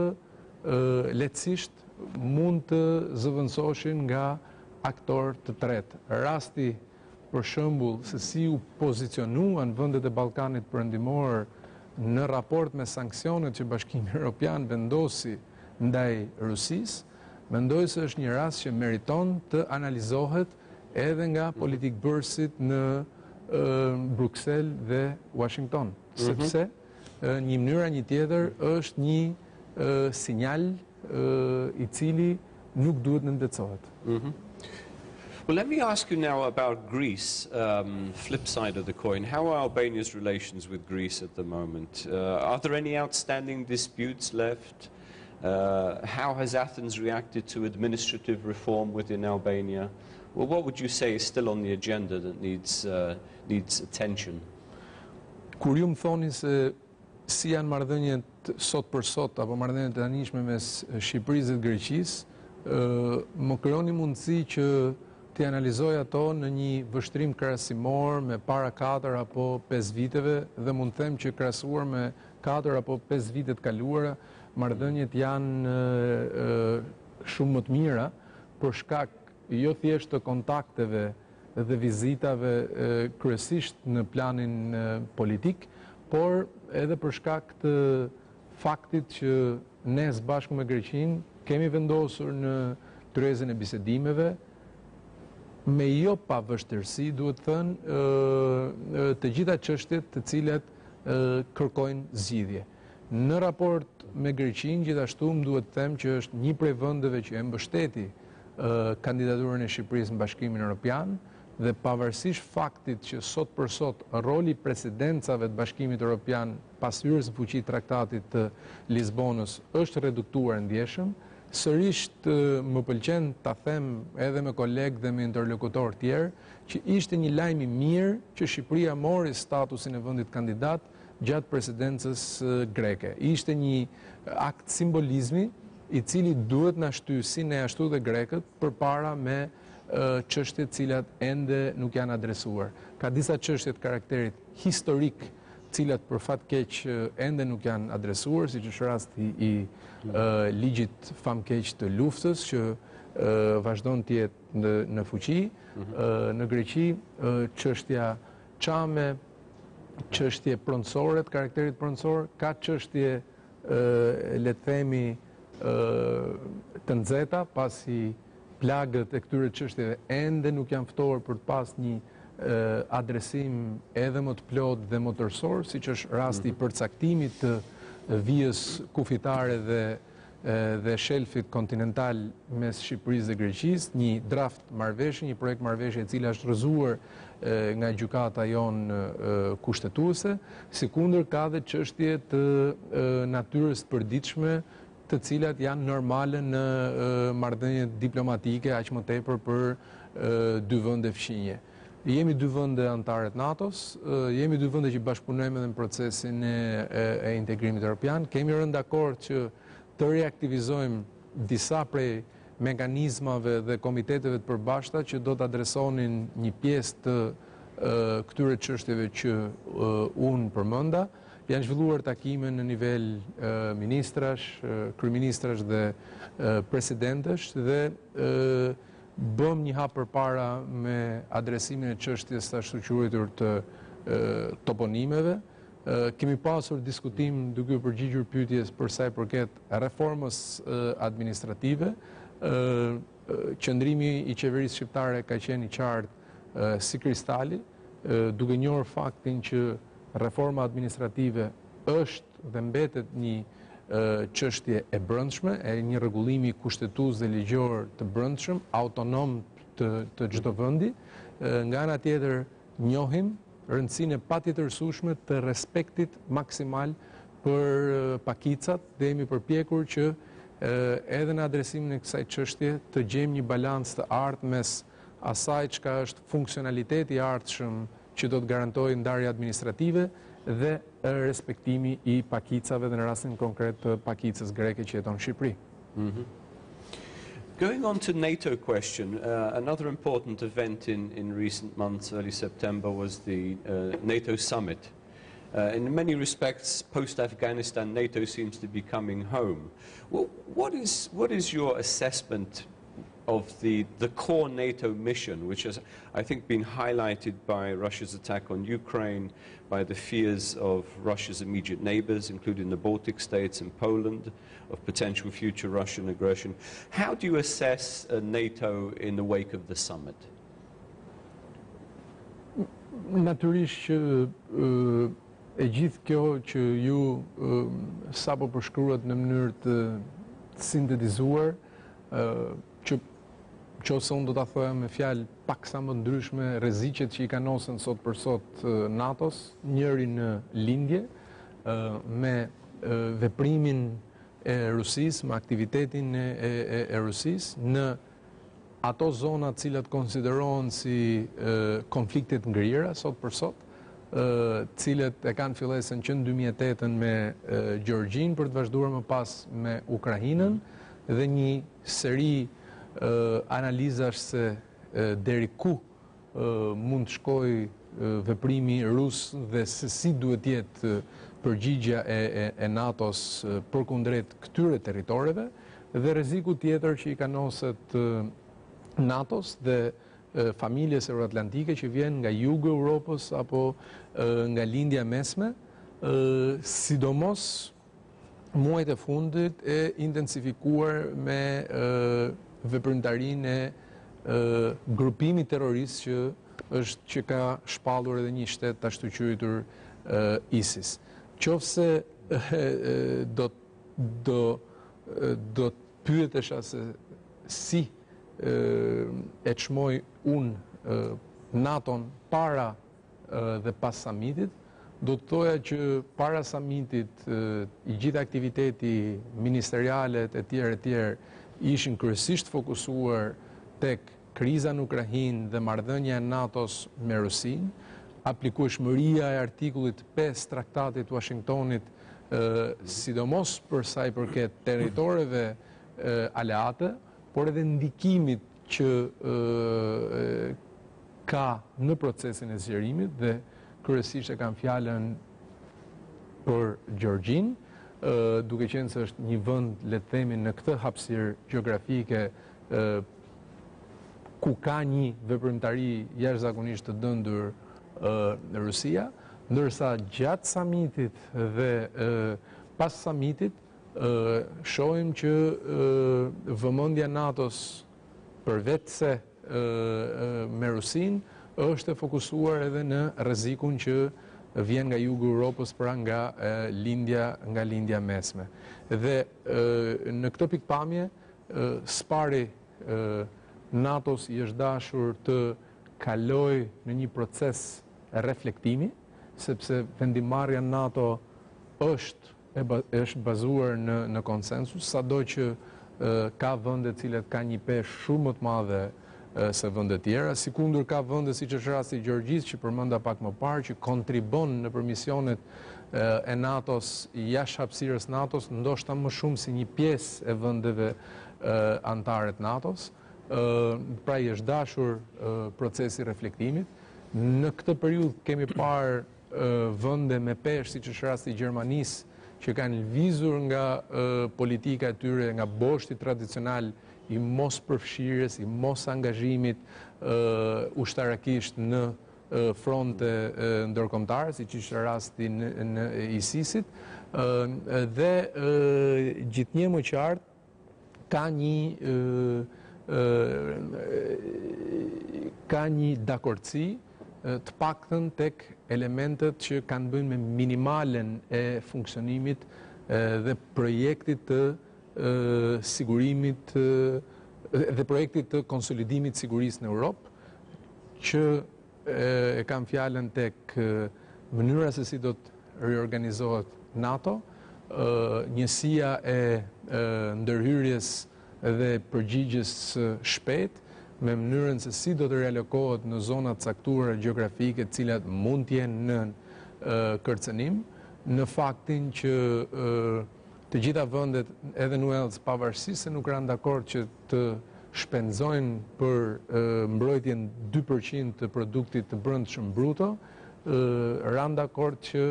lehtësisht mund të zëvendësoshin nga aktor të tretë. Rasti për shembull se si u pozicionuan vendet e Ballkanit Perëndimor në raport me sanksionet që Bashkimi Evropian vendosi ndaj Rusisë, mendoj se është një rast që meriton të analizohet edhe nga politikbërësit në Bruksel dhe Washington, sepse një mënyra një tjetër është një sinjal i cili nuk duhet nëndetësohet. Well, let me ask you now about Greece, flip side of the coin. How are Albania's relations with Greece at the moment? Are there any outstanding disputes left? How has Athens reacted to administrative reform within Albania? Well, what would you say is still on the agenda that needs attention? Kur ju më thoni se si janë marrëdhëniet sot për sot apo marrëdhëniet e tanishme mes Shqipërisë dhe Greqisë, më krijoni mundësi që të analizoj ato në një vështrim krahasimor me para 4 apo 5 viteve dhe mund të them që krahasuar me 4 apo 5 vitet kaluara, marrëdhëniet janë shumë më të mira për shkak jo thjesht të kontakteve dhe vizitave kryesisht në planin politik, por edhe për shkak të faktit që ne së bashku me Greqinë kemi vendosur në tryezën e bisedimeve me jo pa vështirësi, duhet thënë, të gjitha çështjet të cilat kërkojnë zgjidhje. Në raport me Greqinë, gjithashtu më duhet të them që është një prej vendeve që e mbështeti kandidaturën e Shqipërisë në Bashkimin Evropian dhe pavarësisht faktit që sot për sot roli presidencave të Bashkimit Evropian pas hyrjes në fuqi të traktatit të Lisbonës është reduktuar ndjeshëm, Sërish më pëlqen ta them edhe me kolegë dhe me interlokutor tjerë që ishte një lajm i mirë që Shqipëria mori statusin e vendit kandidat gjatë presidencës greke. Ishte një akt simbolizmi i cili duhet na shtyë si ne ashtu dhe grekët përpara me çështje të cilat ende nuk janë adresuar. Ka disa çështje të karakterit historik, cilat për fat keq ende nuk janë adresuar, siç është rasti i ligjit famkeq të luftës që vazhdon të jetë në fuqi. Në Greqi, çështja çame, çështje pronësore të karakterit pronësor, ka çështje le të themi të nxehta, pasi plagët e këtyre çështjeve ende nuk janë ftohur për të pas një adresim edhe më të plot dhe më tërësor, siç është rasti i përcaktimit të vijës kufitare dhe shelfit kontinental mes Shqipërisë dhe Greqisë, një draft marrëveshje, një projekt marrëveshje e cila është rrëzuar nga gjykata jonë kushtetuese, sikundër ka dhe çështje të natyrës të përditshme, të cilat janë normale në marrëdhëniet diplomatike, aq më tepër për dy vende fqinje. Jemi dy vende anëtare të NATO-s, jemi dy vende që bashkëpunojmë edhe në procesin e integrimit evropian. Kemi rënë dakord që të reaktivizojmë disa prej mekanizmave dhe komiteteve të përbashkëta që do të adresonin një pjesë të këtyre çështjeve që unë përmenda. Janë zhvilluar takime në nivel ministrash, kryeministrash dhe presidentësh dhe bëm një hap përpara me adresimin e çështjes së ashtu quajtur të toponimeve. Kemi pasur diskutim duke u përgjigjur pyetjes për sa i përket reformës administrative. Qëndrimi i qeverisë shqiptare ka qenë i qartë si kristali, duke njohur faktin që reforma administrative është dhe mbetet një çështje e brendshme, e një rregullimi kushtetues dhe ligjor të brendshëm, autonom të çdo vendi. Nga ana tjetër njohim rëndësinë e patjetërsueshme të respektit maksimal për pakicat dhe jemi përpjekur që edhe në adresimin e kësaj çështje të gjejmë një balancë të artë mes asaj çka është funksionaliteti i ardhshëm që do të garantojë ndarje administrative dhe respektimi i pakicave dhe në rastin konkret të pakicës greke që jeton në Shqipëri. Going on to NATO question, another important event in recent months, early September, was the NATO summit. In many respects, post-Afghanistan, NATO seems to be coming home. Well, what is your assessment of the core NATO mission, which has, I think, been highlighted by Russia's attack on Ukraine, by the fears of Russia's immediate neighbors, including the Baltic states and Poland, of potential future Russian aggression? How do you assess NATO in the wake of the summit? Natyrisht që e gjithë kjo që ju sapo përshkruat në mënyrë të sintetizuar, që ose unë do ta thoja me fjalë paksa më ndryshme, rreziqet që i kanosen sot për sot NATO-s, njëri në lindje, me veprimin e Rusisë, me aktivitetin e Rusisë në ato zona të cilat konsiderohen si konfliktet ngrira sot për sot, cilët e kanë fillesën që në 2008 me Gjeorgjinë për të vazhduar më pas me Ukrainën dhe një seri analizash se deri ku mund të shkojë veprimi rus dhe se si duhet jetë përgjigja e NATO-s përkundrejt këtyre territoreve dhe rreziku tjetër që i kanoset NATO-s dhe familjes euroatlantike që vjen nga jugu i Europës apo nga lindja mesme, sidomos muajt e fundit e intensifikuar me veprimtarinë e grupimit terrorist që ka shpallur edhe një shtet ashtu quajtur ISIS. Qofse do të pyetesha se si e çmoj unë NATO-n para dhe pas summitit, do të thoja që para summitit i gjithë aktiviteti ministerialet e tjerë ishin kryesisht fokusuar tek kriza në Ukrainë dhe marrëdhënia e NATO-s me Rusinë, aplikueshmëria e artikullit 5 Traktatit Washingtonit, sidomos për sa i përket territoreve aleate, por edhe ndikimit që ka në procesin e zgjerimit dhe kryesisht e kam fjalën për Gjergjin, duke qenë se është një vend, le të themi, në këtë hapësirë gjeografike ku ka një veprimtari jashtëzakonisht të dëndur Rusia, ndërsa gjatë samitit dhe pas samitit shohim që vëmendja NATO-s përveç se me Rusinë është e fokusuar edhe në rrezikun që vjen nga jugu Europës, pra nga lindja mesme. Dhe në këtë pikpamje, spari NATO-s i është dashur të kaloj në një proces reflektimi, sepse vendimarrja NATO është bazuar në konsensus, sado që ka vende cilet ka një peshë shumë më të madhe se vende tjera, sikundur ka vende siç është rasti i Gjergjisë që përmenda pak më parë, që kontribon në misionet e NATO-s, jashtë hapësirës NATO-s, ndoshta më shumë si një pjesë e vendeve anëtare të NATO-s. Pra i është dashur procesi reflektimit. Në këtë periudhë kemi parë vende me peshë siç është rasti i Gjermanisë, që kanë lëvizur nga politika e tyre, nga boshti tradicional i mos përfshirjes, i mos angazhimit ushtarakisht në fronte ndërkombëtare, siç ishte rasti në ISIS-it, dhe gjithnjë më qartë ka një dakordsi të paktën tek elementet që kanë bënë me minimalen e funksionimit dhe projektit të sigurimit dhe projektit të konsolidimit sigurisë në Europë, që e kam fjalën tek mënyra se si do të riorganizohet NATO, njësia e ndërhyrjes dhe përgjigjes shpejt, me mënyrën se si do të realokohet në zonat caktuara gjeografike, të cilat mund të jenë në kërcënim, në faktin që të gjitha vendet, edhe Nuelës, pavarësisht se nuk kanë dakord që të shpenzojnë për mbrojtjen 2% të produktit të brendshëm bruto, kanë dakord që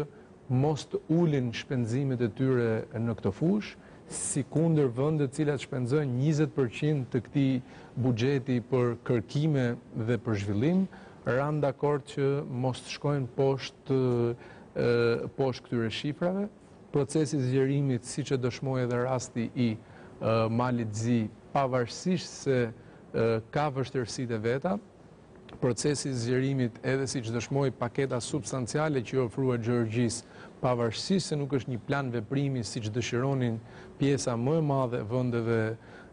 mos të ulin shpenzimet e tyre në këtë fushë, sikundër vendet të cilat shpenzojnë 20% të këtij buxheti për kërkime dhe për zhvillim, kanë dakord që mos të shkojnë poshtë këtyre shifrave. Procesi i zgjerimit, siç e dëshmoi edhe rasti i Malit Zi, pavarësisht se ka vështirësitë e veta, procesi i zgjerimit, edhe siç dëshmoi paketa substanciale që i ofrua Gjergjisë, pavarësisht se nuk është një plan veprimi siç dëshironin pjesa më e madhe e vendeve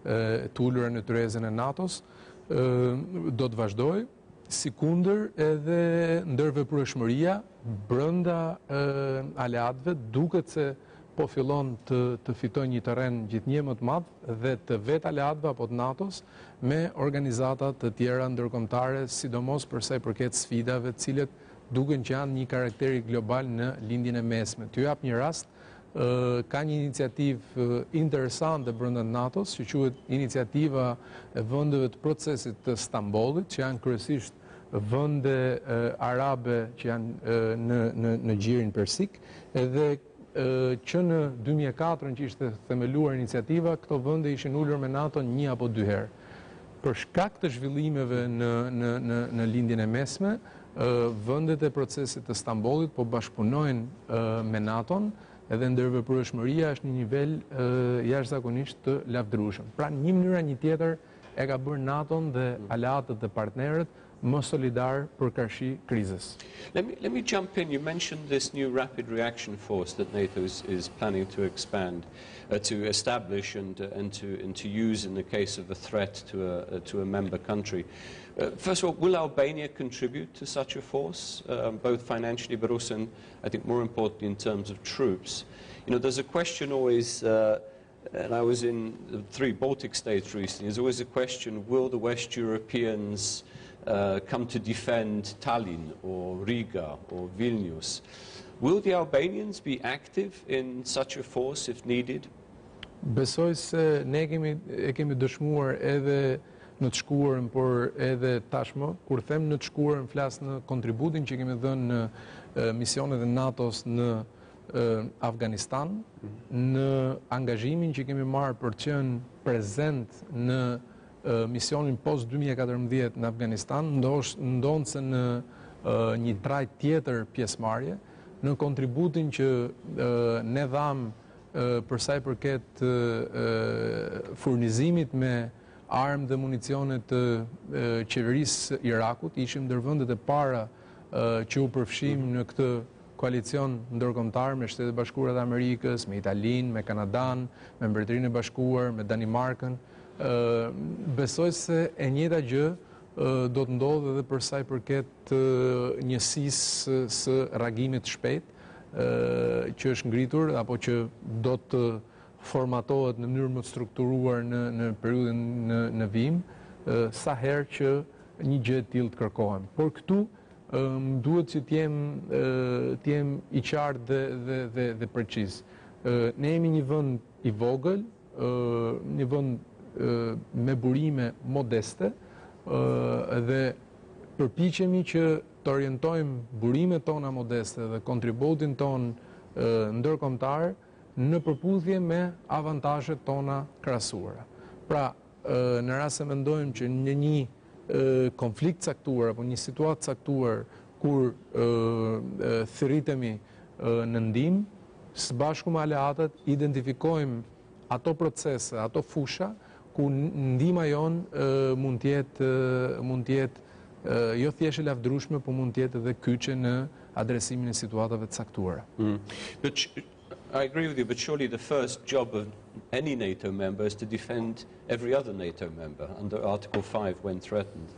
të ulura në tyrezën e NATO-s, do të vazhdojë, sikundër edhe ndërveprueshmëria brenda aleatëve duket se po fillon të fitojë një terren gjithnjë më të madh dhe të vetë aleatëve apo të NATO-s me organizata të tjera ndërkombëtare, sidomos për sa i përket sfidave, të cilët duken që janë një karakteri global në lindjen e mesme. T'ju jap një rast, ka një iniciativë interesante brenda NATO-s, që quhet Iniciativa e vendeve të procesit të Stambollit, që janë kryesisht vende arabe që janë në gjirin persik, edhe që në 2004 që ishte themeluar iniciativa, këto vende ishin ulur me NATO 1 apo 2 herë. Për shkak të zhvillimeve në lindjen e mesme, vendet e procesit të Stambollit po bashkëpunojnë me NATO-n, edhe ndërveprueshmëria është në nivel jashtëzakonisht të lavdërueshëm. Pra, një mënyrë një tjetër e ka bërë NATO-n dhe aleatët dhe partnerët më solidar për karshi krizës. Let me jump in. You mentioned this new rapid reaction force that NATO is planning to expand, to establish and to use in the case of a threat to a member country. First of all, will Albania contribute to such a force, both financially but also, I think more importantly, in terms of troops? You know, there's a question always and I was in the 3 Baltic states recently, there's always a question, will the West Europeans come to defend Tallinn or Riga or Vilnius? Will the Albanians be active in such a force if needed? Besoj se ne kemi dëshmuar edhe në të shkuarën, por edhe tashmë, kur them në të shkuarën, flas në kontributin që kemi dhënë në misionet e NATO-s në Afganistan, në angazhimin që kemi marrë për të qenë prezent në misionin post 2014 në Afganistan, ndonë se në një trajt tjetër pjesëmarrje, në kontributin që ne dhamë për sa i përket furnizimit me armë dhe municionet të qeverisë Irakut. Ishim ndër vendet e para që u përfshim në këtë koalicion ndërkombëtar me Shtetet Bashkuara të Amerikës, me Italinë, me Kanadan, me Mbretërinë e Bashkuar, me Danimarkën. Besoj se e njëjta gjë do të ndodhë edhe për sa i përket njësisë së reagimit të shpejtë që është ngritur apo që do të formatohet në mënyrë më të strukturuar në periudhën në vijim, sa herë që një gjë e tillë të kërkohem. Por këtu duhet që t'jem i qartë dhe preciz. Ne jemi një vend i vogël, një vend me burime modeste, dhe përpiqemi që të orientojmë burimet tona modeste dhe kontributin ton ndërkombëtar në përputhje me avantazhet tona krahasuara. Pra, në rast se mendojmë që në një konflikt caktuar apo një situatë caktuar kur thirritemi në ndihmë, së bashku me aleatët identifikojmë ato procese, ato fusha ku ndihma jonë mund të jetë jo thjesht e lavdërueshme, por mund të jetë edhe kyçe në adresimin e situatave të caktuara. But I agree with you, but surely the first job of any NATO member is to defend every other NATO member under Article 5 when threatened.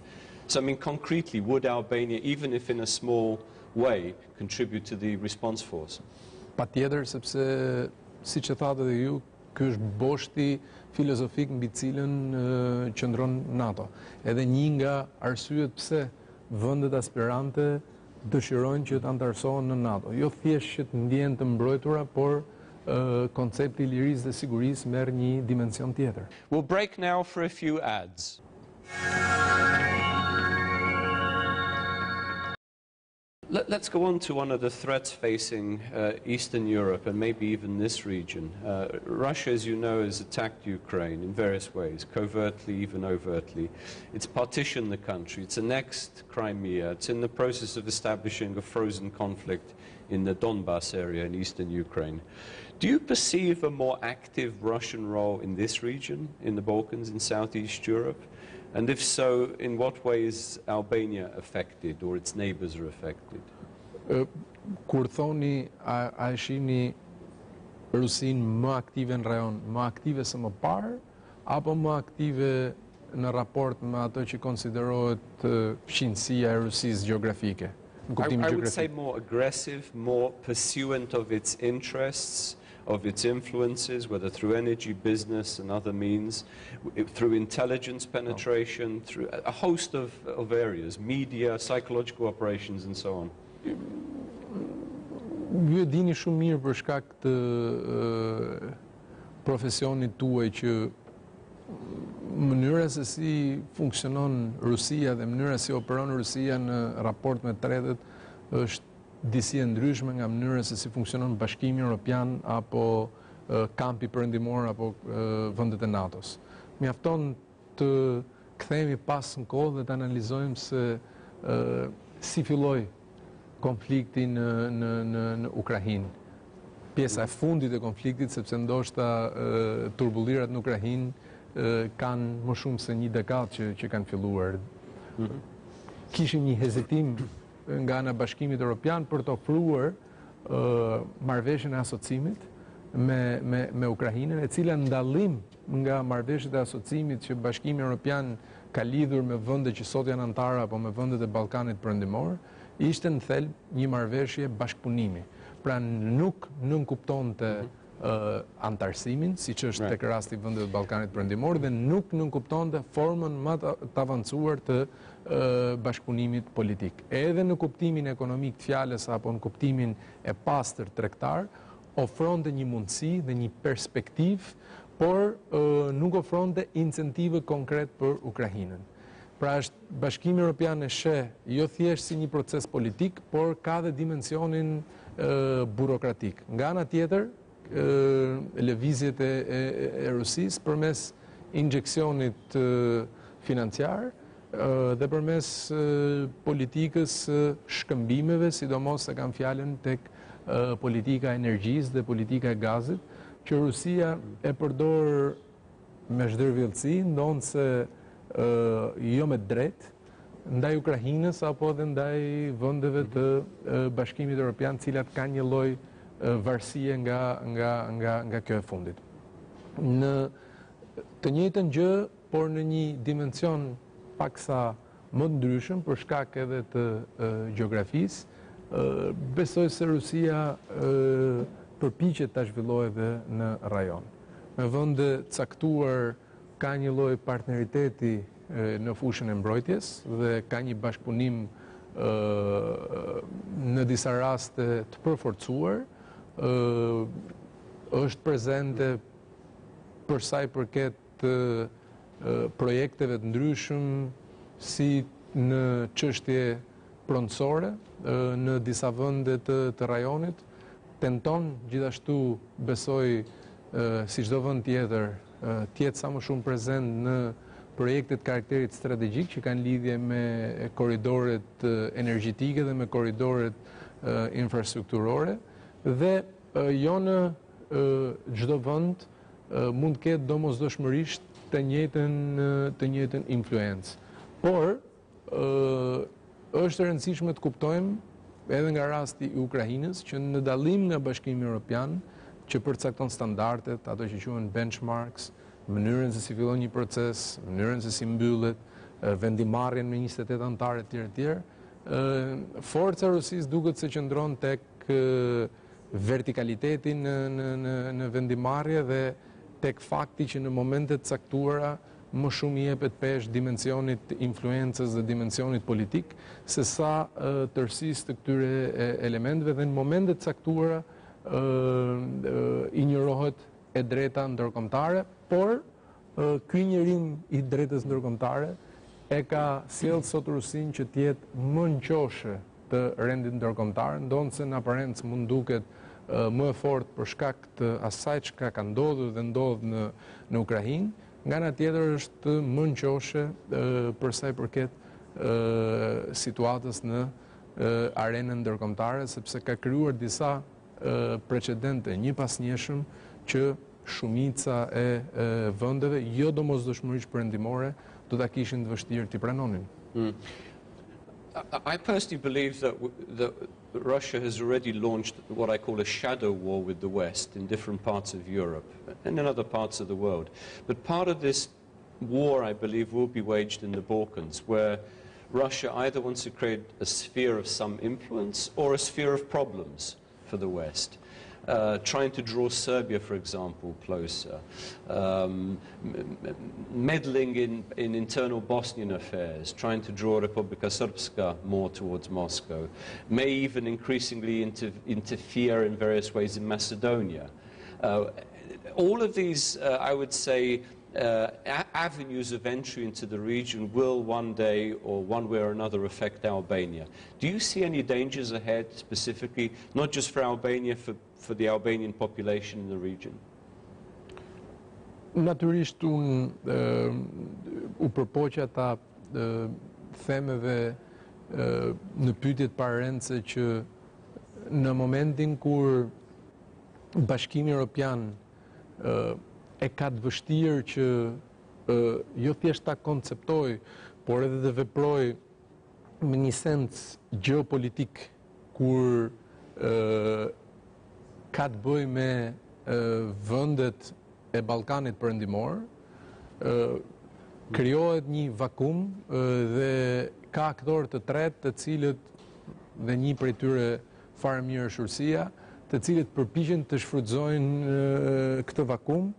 So, I mean, concretely, would Albania, even if in a small way, contribute to the response force? Patjetër, sepse, siç e thatë edhe ju, ky është boshti filozofik mbi cilën qëndron NATO. Edhe një nga arsyet pse vendet aspirante dëshirojnë që të antarësohen në NATO. Jo thjesht që të ndjehen të mbrojtura, por koncepti i lirisë dhe sigurisë merr një dimension tjetër. We'll break now for a few ads. Let's go on to one of the threats facing Eastern Europe and maybe even this region. Russia, as you know, has attacked Ukraine in various ways, covertly, even overtly. It's partitioned the country, it's annexed Crimea, it's in the process of establishing a frozen conflict in the Donbas area in eastern Ukraine. Do you perceive a more active Russian role in this region, in the Balkans, in Southeast Europe? And if so, in what way is Albania affected or its neighbors are affected? Kur thoni a shihni Rusinë më aktive në rajon, më aktive se më parë, apo më aktive në raport me ato që konsiderohet fqinësia e Rusisë gjeografike? I would say more aggressive, more pursuant of its interests, of its influences, whether through energy, business and other means, through intelligence penetration, through a host of areas, media, psychological operations and so on. Ju e dini shumë mirë për shkak të profesionit tuaj që mënyra se si funksionon Rusia dhe mënyra si operon Rusia në raport me tretet është disi e ndryshme nga mënyra se si funksionon Bashkimi Evropian apo kampi perëndimor apo vendet e NATO-s. Mjafton të kthehemi pas në kohë dhe të analizojmë se si filloi konflikti në Ukrainë. Pjesa e fundit e konfliktit, sepse ndoshta turbullirat në Ukrainë kanë më shumë se një dekadë që kanë filluar. Kishim një hezitim nga ana Bashkimit Evropian për të ofruar marrëveshjen e asociimit me Ukrainën, e cila ndallim nga marrëveshjet e asociimit që Bashkimi Evropian ka lidhur me vende që sot janë anëtarë apo me vendet e Ballkanit Perëndimor, ishte në thelb një marrëveshje bashkëpunimi. Pra nuk nënkuptonte antarësimin, siç është tek rasti i vendeve të Ballkanit Perëndimor, dhe nuk nënkuptonte formën më të avancuar të bashkëpunimit politik. Edhe në kuptimin ekonomik të fjalës apo në kuptimin e pastër tregtar, ofronte një mundësi dhe një perspektivë, por nuk ofronte incentive konkret për Ukrainën. Pra Bashkimi Evropian e sheh jo thjesht si një proces politik, por ka dhe dimensionin burokratik. Nga ana tjetër, lëvizjet e Rusisë përmes injeksionit financiar dhe përmes politikës shkëmbimeve, sidomos se kam fjalën tek politika e energjisë dhe politika e gazit, që Rusia e përdor me zhdërvjellësi, ndonse jo me drejt, ndaj Ukrainës apo dhe ndaj vendeve të Bashkimit Evropian, cilat kanë një lloj varësie nga kjo e fundit. Në të njëjtën gjë, por në një dimension paksa më të ndryshëm për shkak edhe të gjeografisë, besoj se Rusia përpiqet ta zhvillojë edhe në rajon. Në vende caktuar ka një lloj partneriteti në fushën e mbrojtjes dhe ka një bashkëpunim në disa raste të përforcuar, është prezente për sa i përket projekteve të ndryshëm si në çështje pronësore në disa vende të rajonit, tenton gjithashtu, besoj, si çdo vend tjetër, të jetë sa më shumë prezent në projektet karakterit strategjik që kanë lidhje me korridoret energjetike dhe me korridoret infrastrukturore, dhe jo në çdo vend mund të ketë domosdoshmërisht të njëjtën influencë. Por është e rëndësishme të kuptojmë edhe nga rasti i Ukrainës që në dallim nga Bashkimi Evropian, që përcakton standardet, ato që quhen benchmarks, mënyrën se si fillon një proces, mënyrën se si mbyllet, vendimarrjen me 28 anëtarë etj. Etj. Forca e Rusisë duket se qëndron tek vertikaliteti në vendimarrje dhe tek fakti që në momentet caktuara më shumë i jepet pesh dimensionit influencës dhe dimensionit politik, se sa tërësisë të këtyre elementeve, dhe në momentet caktuara injorohet e drejta ndërkombëtare, por ky injorim i drejtës ndërkombëtare e ka sjellë sot Rusinë që të jetë më nqoshe të rendit ndërkombëtar, ndonse në aparencë mund duket më e fortë për shkak të asaj çka ka ndodhur dhe ndodh në Ukrainë, nga ana tjetër është më nqoshe për sa i përket situatës në arenën ndërkombëtare, sepse ka krijuar disa precedente një pasnjëshëm që shumica e vendeve, jo domosdoshmërisht perëndimore, do ta kishin të vështirë t'i pranonin. I personally believe that Russia has already launched what I call a shadow war with the West in different parts of Europe and in other parts of the world. But part of this war, I believe, will be waged in the Balkans, where Russia either wants to create a sphere of some influence or a sphere of problems for the West. Trying to draw Serbia, for example, closer, meddling in internal Bosnian affairs, trying to draw Republika Srpska more towards Moscow, may even increasingly interfere in various ways in Macedonia. All of these, I would say, avenues of entry into the region will one day or one way or another affect Albania. Do you see any dangers ahead specifically, not just for Albania, for the Albanian population in the region? Natyrisht u përpoqja ta them edhe në pyetjet parentse që në momentin kur Bashkimi Evropian e ka të vështirë që jo thjesht ta konceptoj, por edhe të veproj me një sens gjeopolitik, kur ka të bëj me vendet e Ballkanit Perëndimor, krijohet një vakum dhe ka aktorë të tretë, të cilët dhe një prej tyre fare mirë është Rusia, të cilët përpiqen të shfrytëzojnë këtë vakum,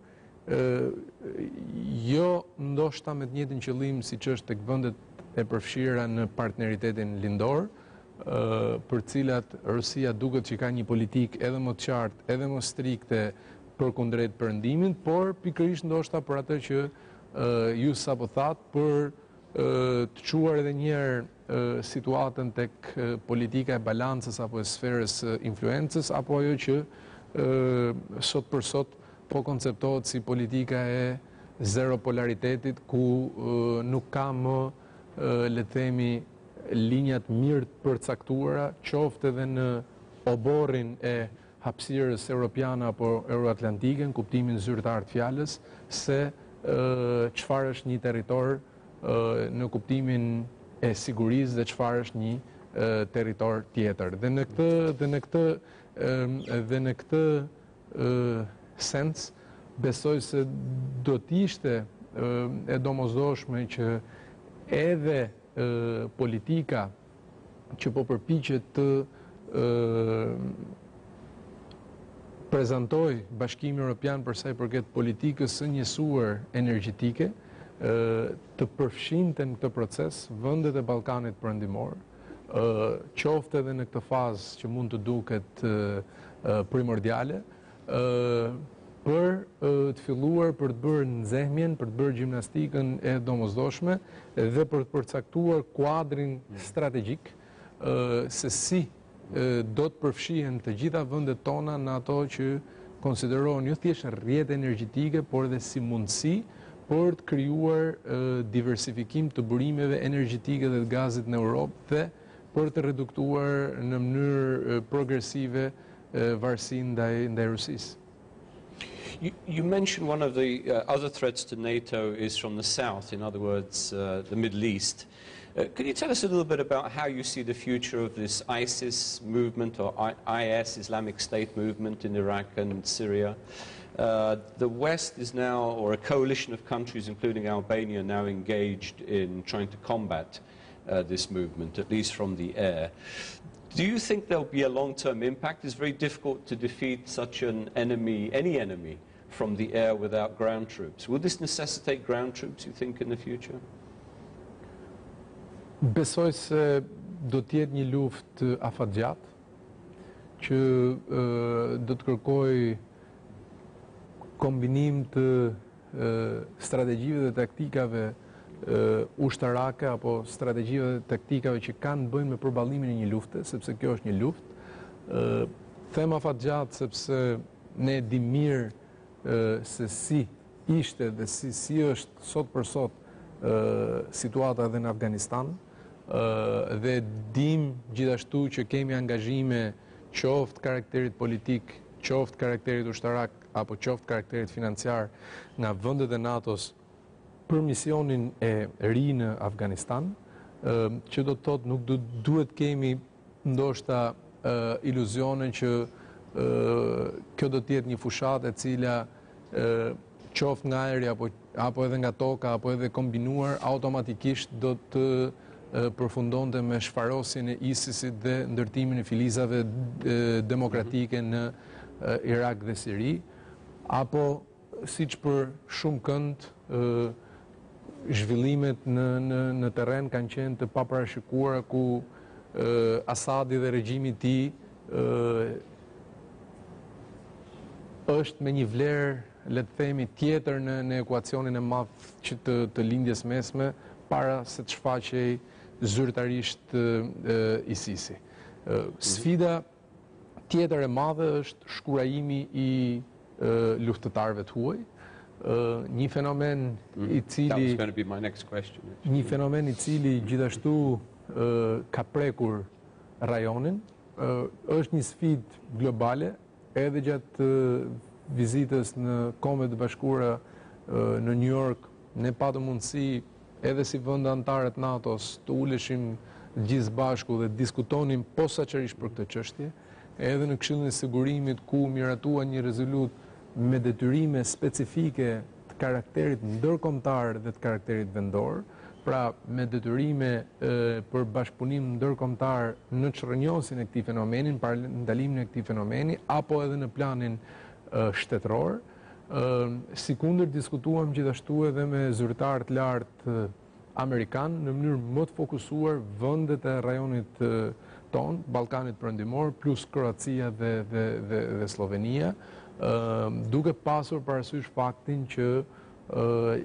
jo ndoshta me të njëjtin qëllim siç është tek vendet e përfshira në partneritetin lindor, për cilat Rusia duket që ka një politikë edhe më të qartë, edhe më strikte përkundrejt perëndimit, por pikërisht ndoshta për atë që ju sapo thatë, për të çuar edhe një herë situatën tek politika e balancës apo e sferës influencës, apo ajo që sot për sot po konceptohet si politika e zero polaritetit, ku nuk ka më, le të themi, linjat mirë të përcaktuara, qoftë edhe në oborrin e hapësirës europiane apo euroatlantike, në kuptimin zyrtar të fjalës, se çfarë është një territor në kuptimin e sigurisë dhe çfarë është një territor tjetër. Dhe në këtë sens besoj se do t'ishte e domosdoshme që edhe politika që po përpiqet të prezantoj Bashkimi Evropian për sa i përket politikës së njësuar energjetike, të përfshinte në këtë proces vendet e Ballkanit Perëndimor, qoftë edhe në këtë fazë që mund të duket primordiale, për të filluar për të bërë nxehmjen, për të bërë gjimnastikën e domosdoshme dhe për të përcaktuar kuadrin strategjik se si do të përfshihen të gjitha vendet tona në ato që konsiderohen jo thjesht rrjete energjetike, por edhe si mundësi për të krijuar diversifikim të burimeve energjetike dhe të gazit në Europë dhe për të reduktuar në mënyrë progresive varësinë ndaj Rusisë. You mentioned one of the other threats to NATO is from the south, in other words, the Middle East. Could you tell us a little bit about how you see the future of this ISIS movement or IS, Islamic State movement in Iraq and Syria? The West is now, or a coalition of countries, including Albania, now engaged in trying to combat this movement, at least from the air. Do you think there'll be a long-term impact? It's very difficult to defeat such an enemy, any enemy, from the air without ground troops. Will this necessitate ground troops, you think, in the future? Besoj se do të jetë një luftë afatgjatë që do të kërkojë kombinim të strategjive dhe taktikave ushtarake apo strategjive dhe taktikave që kanë të bëjnë me përballimin e një lufte, sepse kjo është një luftë. Them afatgjatë sepse ne dim mirë se si ishte dhe si është sot për sot situata edhe në Afganistan, dhe dim gjithashtu që kemi angazhime qoftë karakterit politik, qoftë karakterit ushtarak apo qoftë karakterit financiar nga vendet e NATO-s për misionin e ri në Afganistan, që do të thotë nuk duhet kemi ndoshta iluzione që kjo do të jetë një fushatë e cila qoftë nga ajri apo edhe nga toka apo edhe kombinuar automatikisht do të përfundonte me shfarosjen e ISIS-it dhe ndërtimin e filizave demokratike në Irak dhe Siri, apo siç për shumë kënd zhvillimet në terren kanë qenë të paparashikuara, ku Asadi dhe regjimi i tij është me një vlerë, le të themi, tjetër në ekuacionin e madh që të lindjes mesme para se të shfaqej zyrtarisht ISIS-i. Sfida tjetër e madhe është shkurajimi i luftëtarëve të huaj, një fenomen i cili That was going to be my next question. Një fenomen i cili gjithashtu ka prekur rajonin, është një sfidë globale, edhe gjatë vizitës në Kombet e Bashkuara në New York, ne patëm mundësi edhe si vende anëtare të NATO-s të uleshim gjithë bashku dhe diskutonim posaçërisht për këtë çështje, edhe në Këshillin e Sigurimit ku miratua një rezolut me detyrime specifike të karakterit ndërkombëtar dhe të karakterit vendor, pra me detyrime për bashkëpunim ndërkombëtar në çrrënjosin e këtij fenomeni, ndalimin e këtij fenomeni, apo edhe në planin shtetëror. Sikundër diskutuam gjithashtu edhe me zyrtar të lartë amerikan në mënyrë më të fokusuar vendet e rajonit ton, Ballkanit Perëndimor, plus Kroacia dhe Slovenia, duke pasur parasysh faktin që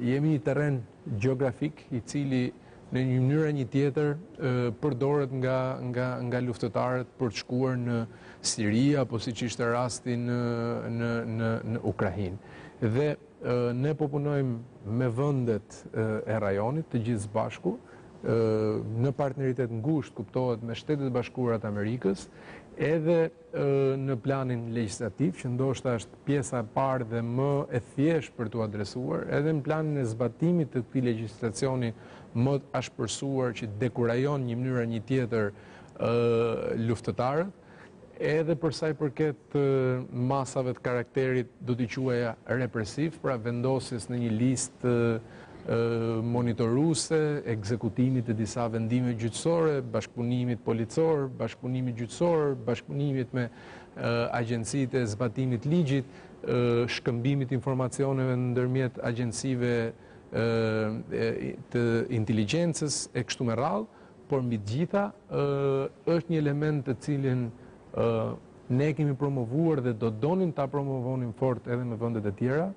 jemi një terren gjeografik i cili në një mënyrë një tjetër përdoret nga luftëtarët për të shkuar në Siri apo siç ishte rasti në Ukrainë. Dhe ne po punojmë me vendet e rajonit të gjithë së bashku, në partneritet ngushtë kuptohet me Shtetet e Bashkuara të Amerikës, edhe në planin legjislativ, që ndoshta është pjesa e parë dhe më e thjeshtë për t'u adresuar, edhe në planin e zbatimit të këtij legjislacioni më të ashpërsuar që dekurajon një mënyrë një tjetër luftëtarët, edhe për sa i përket masave të karakterit, do t'i quaja represiv, pra vendosjes në një listë monitoruese, ekzekutimit të disa vendime gjyqësore, bashkëpunimit policor, bashkëpunimit gjyqësor, bashkëpunimit me agjencitë e zbatimit ligjit, shkëmbimit informacioneve ndërmjet agjencive të inteligjencës e kështu me radhë, por mbi të gjitha është një element të cilin ne kemi promovuar dhe do donim ta promovonim fort edhe me vendet e tjera,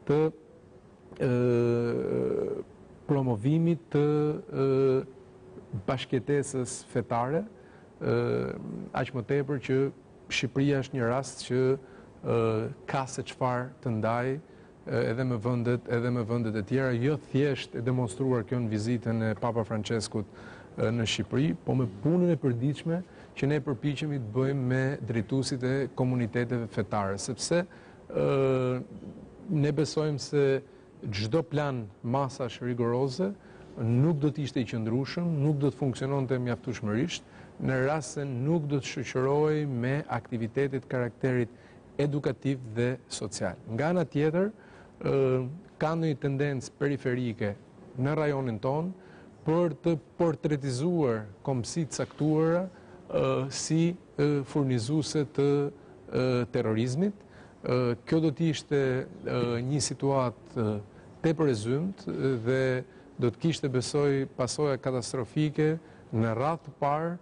të promovimit të bashkëjetesës fetare, aq më tepër që Shqipëria është një rast që ka se çfarë të ndaj edhe me vendet e tjera, jo thjesht e demonstruar kjo në vizitën e Papa Franceskut në Shqipëri, po me punën e përditshme që ne përpiqemi të bëjmë me drejtuesit e komuniteteve fetare, sepse ne besojmë se çdo plan masash rigoroze nuk do të ishte i qëndrueshëm, nuk do të funksiononte mjaftueshmërisht në rast se nuk do të shoqërohej me aktivitetet karakterit edukativ dhe social. Nga ana tjetër, ka ndonjë tendencë periferike në rajonin ton për të portretizuar kombësi të caktuara si furnizuese të terrorizmit. Kjo do të ishte një situatë tepër e zymt dhe do të kishte besoj pasoja katastrofike në radhë të parë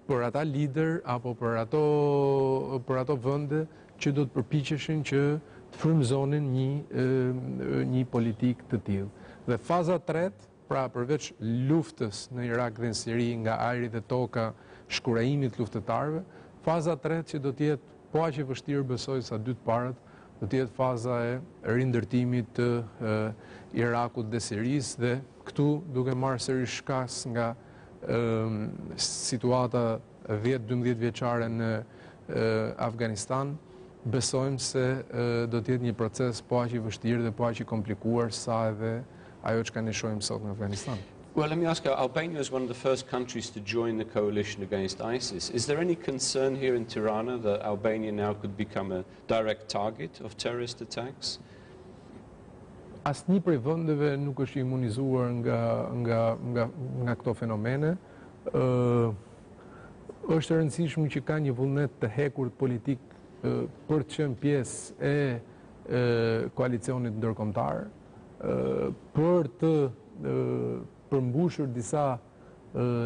për ata lider apo për ato vende që do të përpiqeshin që të frymëzonin një politikë të tillë. Dhe faza e tretë, pra përveç luftës në Irak dhe në Siri nga ajri dhe toka, shkurajimit luftëtarëve, faza e tretë që do të jetë po aq e vështirë besoj sa dy të parët, do të jetë faza e rindërtimit të Irakut dhe Sirisë, dhe këtu duke marrë sërish shkas nga situata 10-12 vjeçare në Afganistan, besojmë se do të jetë një proces po aq i vështirë dhe po aq i komplikuar sa edhe ajo që ne shohim sot në Afganistan. Well, let me ask you, Albania is one of the first countries to join the coalition against ISIS. Is there any concern here in Tirana that Albania now could become a direct target of terrorist attacks? Asnjë prej vendeve nuk është imunizuar nga këto fenomene. Është e rëndësishme që ka një vullnet të hekur politik për të qenë pjesë e koalicionit ndërkombëtar, për të përmbushur disa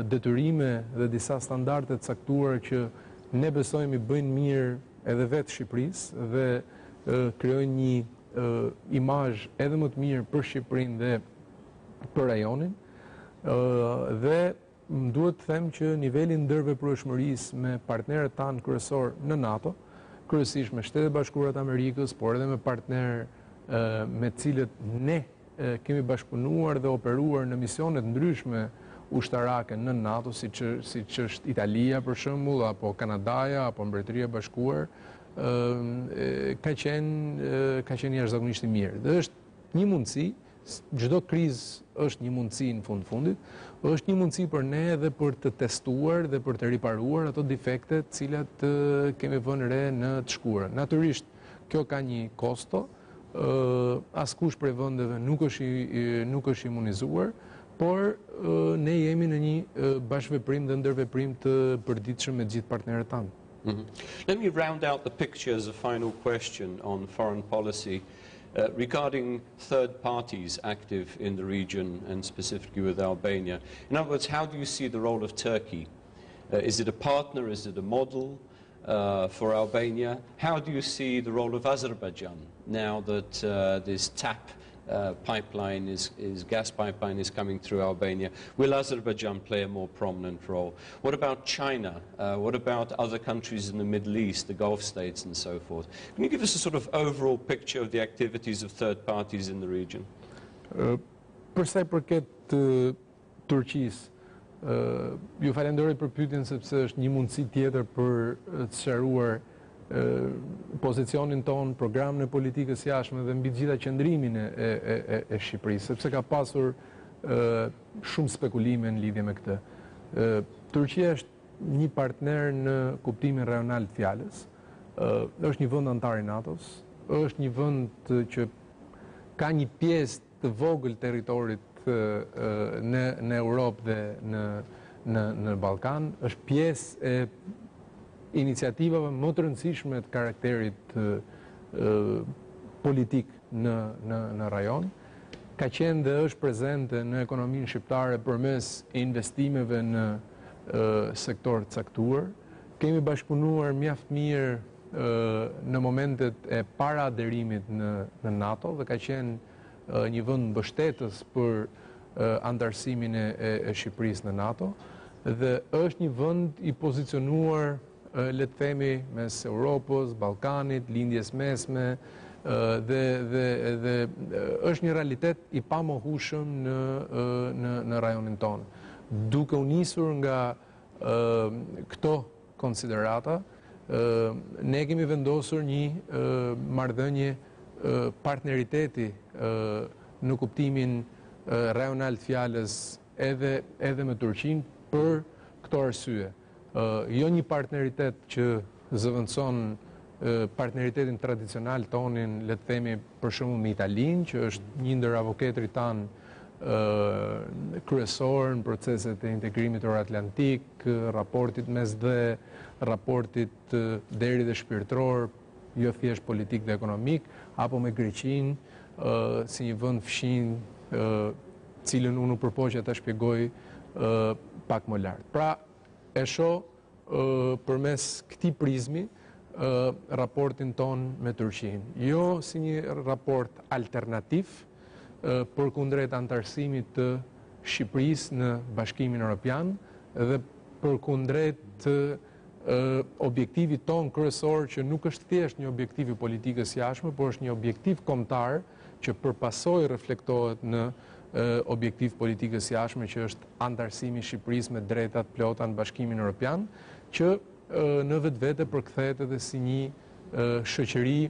detyrime dhe disa standarde të caktuara që ne besojmë i bëjnë mirë edhe vetë Shqipërisë dhe krijojnë një imazh edhe më të mirë për Shqipërinë dhe për rajonin. Dhe më duhet të them që niveli ndërveprueshmërisë me partnerët tanë kryesor në NATO, kryesisht me Shtetet e Bashkuara të Amerikës, por edhe me partnerë me cilët ne kemi bashkëpunuar dhe operuar në misionet ndryshme ushtarake në NATO, siç është Italia për shembull, apo Kanadaja, apo Mbretëria e Bashkuar, ka qenë jashtëzakonisht i mirë. Dhe është një mundësi, çdo krizë është një mundësi në fundit, është një mundësi për ne edhe për të testuar dhe për të riparuar ato defekte të cilat kemi vënë re në të shkuarën. Natyrisht, kjo ka një kosto. Askush prej vendeve nuk është imunizuar, Por ne jemi në një bashkëveprim dhe ndërveprim të përditshëm me gjithë partnerët tanë. Let me round out the picture as a final question on foreign policy regarding third parties active in the region and specifically with Albania. In other words, how do you see the role of Turkey? Is it a partner? Is it a model for Albania? How do you see the role of Azerbaijan now that this gas pipeline is coming through Albania? Will Azerbaijan play a more prominent role? What about China? What about other countries in the Middle East, the Gulf states and so forth? Can you give us a sort of overall picture of the activities of third parties in the region? Për sa i përket Turqisë, ju falenderoj për pyetjen sepse është një mundësi tjetër për të sqaruar pozicionin ton, programin e politikës jashtme dhe mbi gjitha qëndrimin e Shqipërisë, sepse ka pasur shumë spekulime në lidhje me këtë. Turqia është një partner në kuptimin rajonal të fjalës, është një vend antar i NATO-s, është një vend që ka një pjesë të vogël territorit në Europë dhe në Ballkan, është pjesë e iniciativave më të rëndësishme të karakterit politik në rajon, ka qenë dhe është prezente në ekonominë shqiptare përmes investimeve në sektor të caktuar. Kemi bashkëpunuar mjaft mirë në momentet e para aderimit në NATO dhe ka qenë një vend mbështetës për antarësimin e Shqipërisë në NATO dhe është një vend i pozicionuar le të themi mes Europës, Ballkanit, lindjes mesme dhe është një realitet i pamohueshëm në rajonin tonë. Duke u nisur nga këto konsiderata, ne kemi vendosur një marrëdhënie partneriteti në kuptimin rajonal të fjalës edhe me Turqinë për këto arsye. Jo një partneritet që zëvendëson partneritetin tradicional tonin, le të themi për shembull me Italinë, që është një ndër avokatërit tanë kryesor në proceset e integrimit euroatlantik, raportit mes dhe raportit deri dhe shpirtëror, jo thjesht politik dhe ekonomik, apo me Greqinë, si një vend fshin, cilën unë u përpoqja ta shpjegoj pak më lart. Pra, e shoh përmes këtij prizmi raportin ton me Turqinë, jo si një raport alternativ përkundrejt antarësimit të Shqipërisë në Bashkimin Evropian dhe përkundrejt objektivit ton kryesor, që nuk është thjesht një objektiv i politikës jashtme, por është një objektiv kombëtar që përpasoj reflektohet në objektiv politikës jashtme, që është antarësimi i Shqipërisë me drejtat plota në Bashkimin Evropian, që në vetvete përkthehet edhe si një shoqëri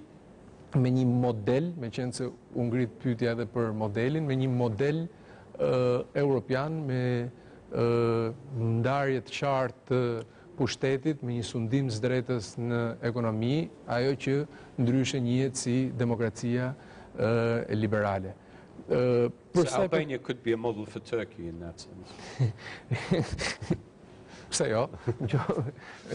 me një model, me qenë se u ngrit pyetja edhe për modelin, me një model europian me ndarje të qartë të pushtetit, me një sundim së drejtës në ekonomi, ajo që ndryshe njihet si demokracia liberale. So Albania could be a model for Turkey in that sense. Pse jo?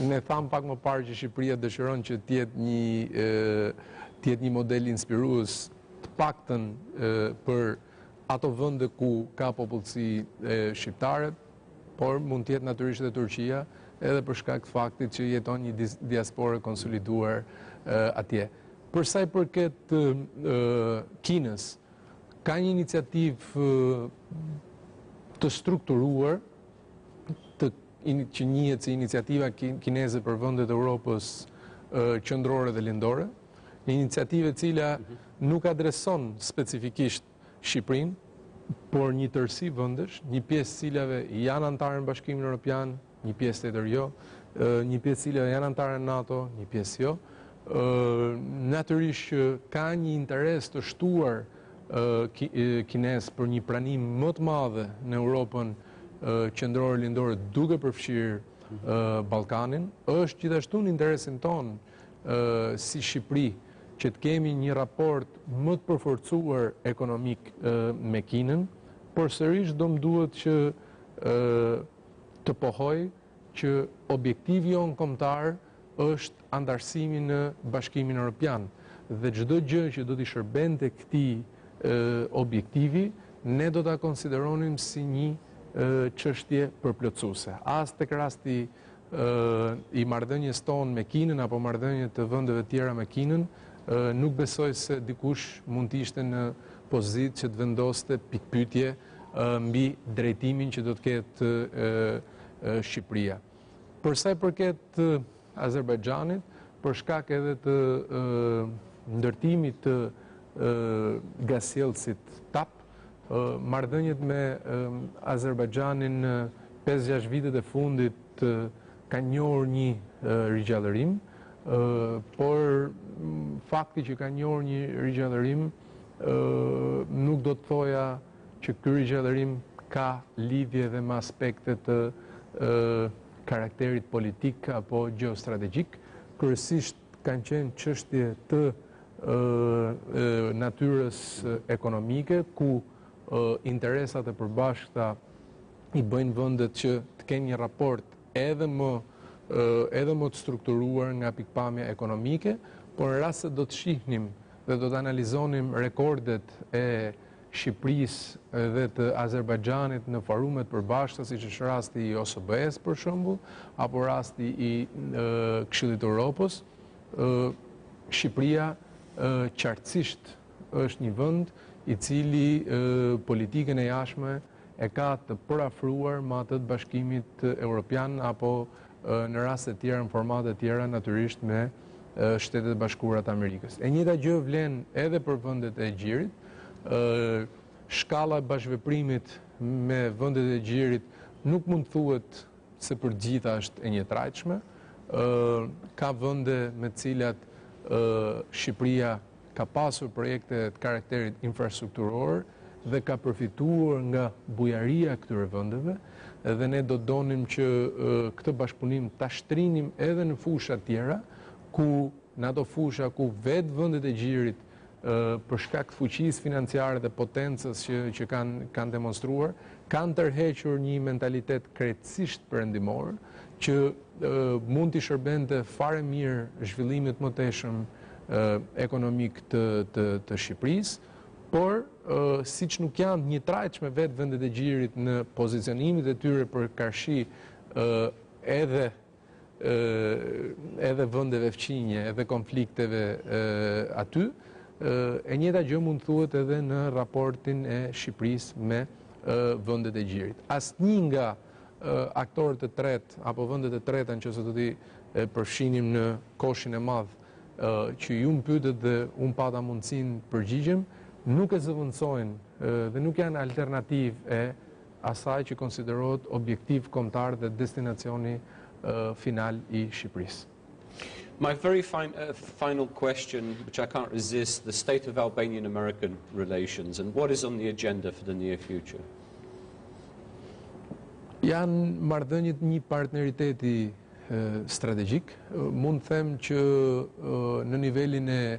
Ne tham pak më parë që Shqipëria dëshiron që t'jetë një model inspirues të paktën për ato vende ku ka popullsi shqiptare, por mund t'jetë natyrisht edhe Turqia, edhe për shkak të faktit që jeton një diasporë konsoliduar atje. Për sa i përket Kinës, ka një iniciativë të strukturuar që njihet si iniciativa kineze për vendet e Europës qendrore dhe lindore, një iniciativë e cila nuk adreson specifikisht Shqipërinë, por një tërësi vendesh, një pjesë cilave janë antarë në Bashkimin Evropian, një pjesë tjetër jo, një pjesë cilave janë antarë në NATO, një pjesë jo. Natyrisht ka një interes të shtuar kinez për një pranim më të madhe në Europën qendrore lindore, duke përfshirë Ballkanin. Është gjithashtu në interesin ton si Shqipëri që të kemi një raport më të përforcuar ekonomik me Kinën, por sërish do më duhet që të pohoj që objektivi jonë kombëtar është antarësimi në Bashkimin Evropian dhe çdo gjë që do t'i shërbente këtij objektivi, ne do ta konsideronim si një çështje përplotësuese. As tek rasti i marrëdhënies tonë me Kinën apo marrëdhëniet të vendeve tjera me Kinën, nuk besoj se dikush mund të ishte në pozitë që të vendoste pikpyetje mbi drejtimin që do të ketë Shqipëria. Për sa i përket Azerbajxhanit, për shkak edhe të ndërtimit të gasjellësit TAP, marrëdhëniet me Azerbajxhanin në 5-6 vitet e fundit kanë njohur një rigjallërim, por fakti që kanë njohur një rigjallërim nuk do të thoja që ky rigjallërim ka lidhje dhe me aspekte të karakterit politik apo gjeostrategjik, kryesisht kanë qenë çështje të natyrës ekonomike, ku interesat e përbashkëta i bëjnë vendet që të kenë një raport edhe më të strukturuar nga pikpamja ekonomike, por në rast se do të shihnim dhe do të analizonim rekordet e Shqipërisë dhe të Azerbajxhanit në forumet përbashkëta, siç është rasti i OSBE-s për shembull, apo rasti i Këshillit të Evropës, Shqipëria qartësisht është një vend i cili politikën e jashtme e ka të përafruar me atë të Bashkimit Evropian apo në raste tjera, në formate tjera, natyrisht me Shtetet Bashkuara të Amerikës. E njëjta gjë vlen edhe për vendet e Egjirit. Shkalla e bashkëveprimit me vendet e Egjirit nuk mund thuhet se për gjitha është e njëtrajtshme. Ka vende me të cilat Shqipëria ka pasur projekte të karakterit infrastrukturor dhe ka përfituar nga bujaria këtyre vendeve, dhe ne do donim që këtë bashkëpunim ta shtrinim edhe në fusha tjera, ku në ato fusha ku vetë vendet e Egjirit për shkak të fuqisë financiare dhe potencës që kanë demonstruar, kanë tërhequr një mentalitet krejtësisht perëndimor që mund t'i shërbente fare mirë zhvillimit më teshëm ekonomik të Shqipërisë, por siç nuk janë njëtrajtshme vetë vendet e Egjirit në pozicionimit e tyre për karshi edhe vendeve fqinje, edhe konflikteve aty, e njëjta gjë mund thuhet edhe në raportin e Shqipërisë me vendet e Egjirit. Asnjë nga aktorët e tretë apo vendet e treta nëse do t'i përfshinim në koshin e madh që ju më pyetët dhe unë pata mundësinë përgjigjem, nuk e zëvendësojnë dhe nuk janë alternativë e asaj që konsiderohet objektiv kombëtar dhe destinacioni final i Shqipërisë. My very final question, which I can't resist, the state of Albanian-American relations and what is on the agenda for the near future? Janë marrëdhëniet një partneriteti strategjik. Mund të them që në nivelin e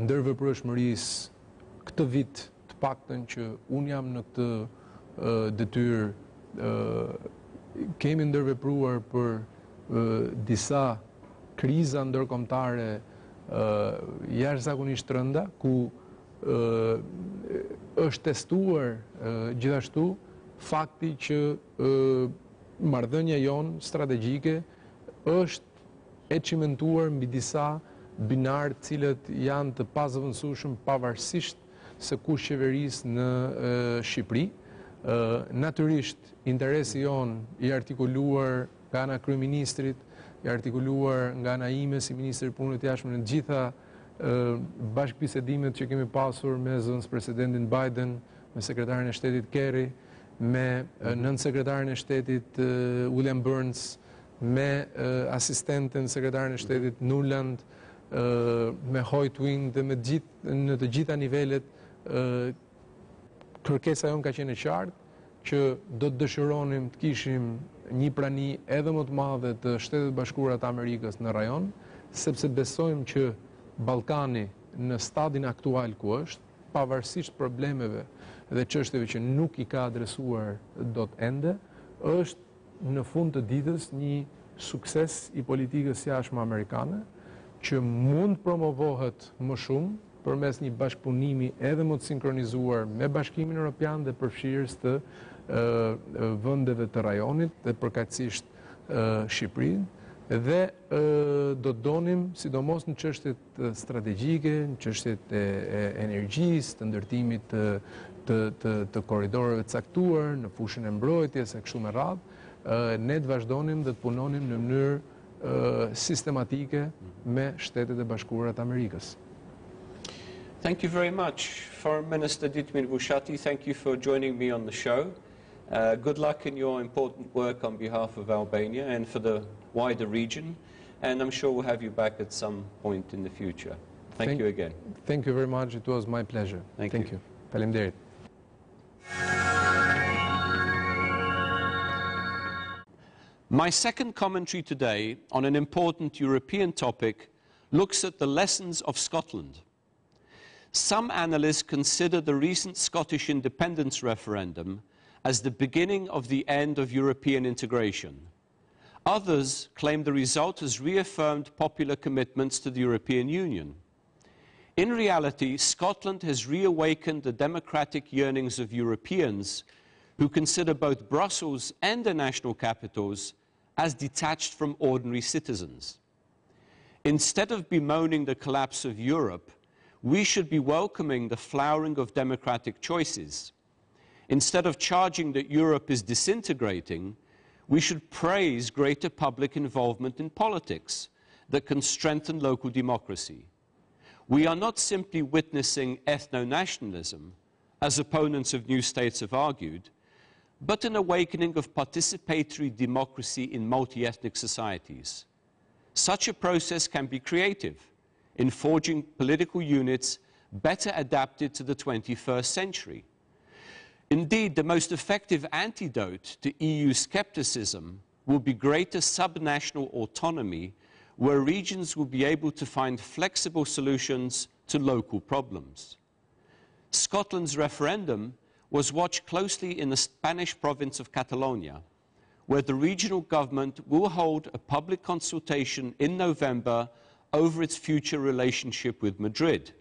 ndërveprueshmërisë këtë vit të paktën që un jam në këtë detyrë kemi ndërvepruar për disa kriza ndërkombëtare jashtëzakonisht rënda, ku është testuar gjithashtu fakti që marrëdhënia jonë strategjike është e cimentuar mbi disa binarë të cilët janë të pazëvendësueshëm pavarësisht se kush qeveris në Shqipëri. Natyrisht, interesi jonë i artikuluar nga ana kryeministrit, i artikuluar nga ana ime si ministri i punëve të jashtme në gjitha bashkëbisedimet që kemi pasur me zëvendës presidentin Biden, me sekretarin e shtetit Kerry, me nënsekretarin e shtetit William Burns, me asistenten sekretarin e shtetit Nuland, me Hoyt-Wing dhe në të gjitha nivelet. Kërkesa jonë ka qenë e qartë që do të dëshironim të kishim një prani edhe më të madhe të Shtetet Bashkuara të Amerikës në rajon, sepse besojmë që Ballkani në stadin aktual ku është, pavarësisht problemeve dhe çështjeve që nuk i ka adresuar dot ende, është në fund të ditës një sukses i politikës jashtme amerikane, që mund promovohet më shumë përmes një bashkëpunimi edhe më të sinkronizuar me Bashkimin Evropian dhe përfshirës të vendeve të rajonit dhe përkatësisht Shqipërinë, dhe do të donim, sidomos në çështjet strategjike, në çështjet e energjisë, të ndërtimit të korridoreve të caktuar, në fushën e mbrojtjes e kështu me radhë, ne të vazhdonim dhe të punonim në mënyrë sistematike me Shtetet e Bashkuara të Amerikës. Thank you very much. Foreign Minister Ditmir Bushati, thank you for joining me on the show. Good luck in your important work on behalf of Albania and for the wider region, and I'm sure we'll have you back at some point in the future. Thank you again. Thank you very much. It was my pleasure. Thank you. Faleminderit. My second commentary today on an important European topic looks at the lessons of Scotland. Some analysts consider the recent Scottish independence referendum as the beginning of the end of European integration. Others claim the result has reaffirmed popular commitments to the European Union. In reality, Scotland has reawakened the democratic yearnings of Europeans who consider both Brussels and the national capitals as detached from ordinary citizens. Instead of bemoaning the collapse of Europe, we should be welcoming the flowering of democratic choices. Instead of charging that Europe is disintegrating, we should praise greater public involvement in politics that can strengthen local democracy. We are not simply witnessing ethno-nationalism, as opponents of new states have argued, but an awakening of participatory democracy in multi-ethnic societies. Such a process can be creative in forging political units better adapted to the 21st century. Indeed, the most effective antidote to EU skepticism will be greater subnational autonomy, where regions will be able to find flexible solutions to local problems. Scotland's referendum was watched closely in the Spanish province of Catalonia, where the regional government will hold a public consultation in November over its future relationship with Madrid.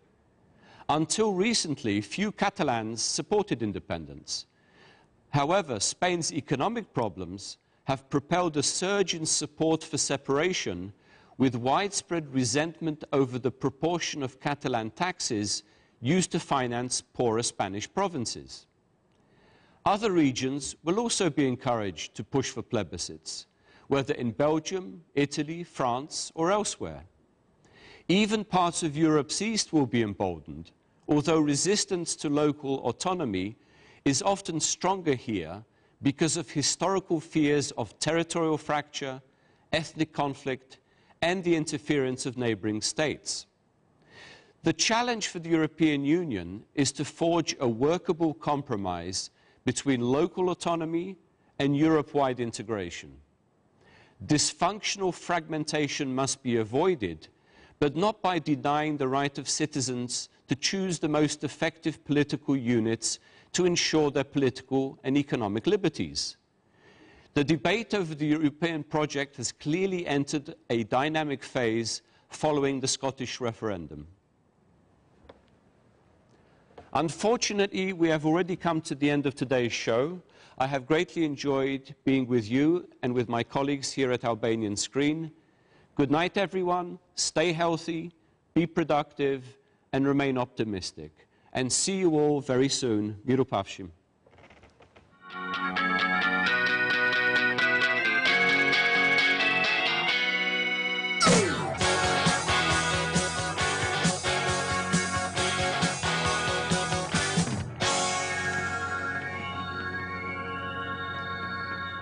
Until recently, few Catalans supported independence. However, Spain's economic problems have propelled a surge in support for separation, with widespread resentment over the proportion of Catalan taxes used to finance poorer Spanish provinces. Other regions will also be encouraged to push for plebiscites, whether in Belgium, Italy, France, or elsewhere. Even parts of Europe's East will be emboldened, although resistance to local autonomy is often stronger here because of historical fears of territorial fracture, ethnic conflict, and the interference of neighboring states. The challenge for the European Union is to forge a workable compromise between local autonomy and Europe-wide integration. Dysfunctional fragmentation must be avoided, but not by denying the right of citizens to choose the most effective political units to ensure their political and economic liberties. The debate over the European project has clearly entered a dynamic phase following the Scottish referendum. Unfortunately, we have already come to the end of today's show. I have greatly enjoyed being with you and with my colleagues here at Albanian Screen. Good night, everyone. Stay healthy, be productive, and remain optimistic. And see you all very soon. Miru pafshim.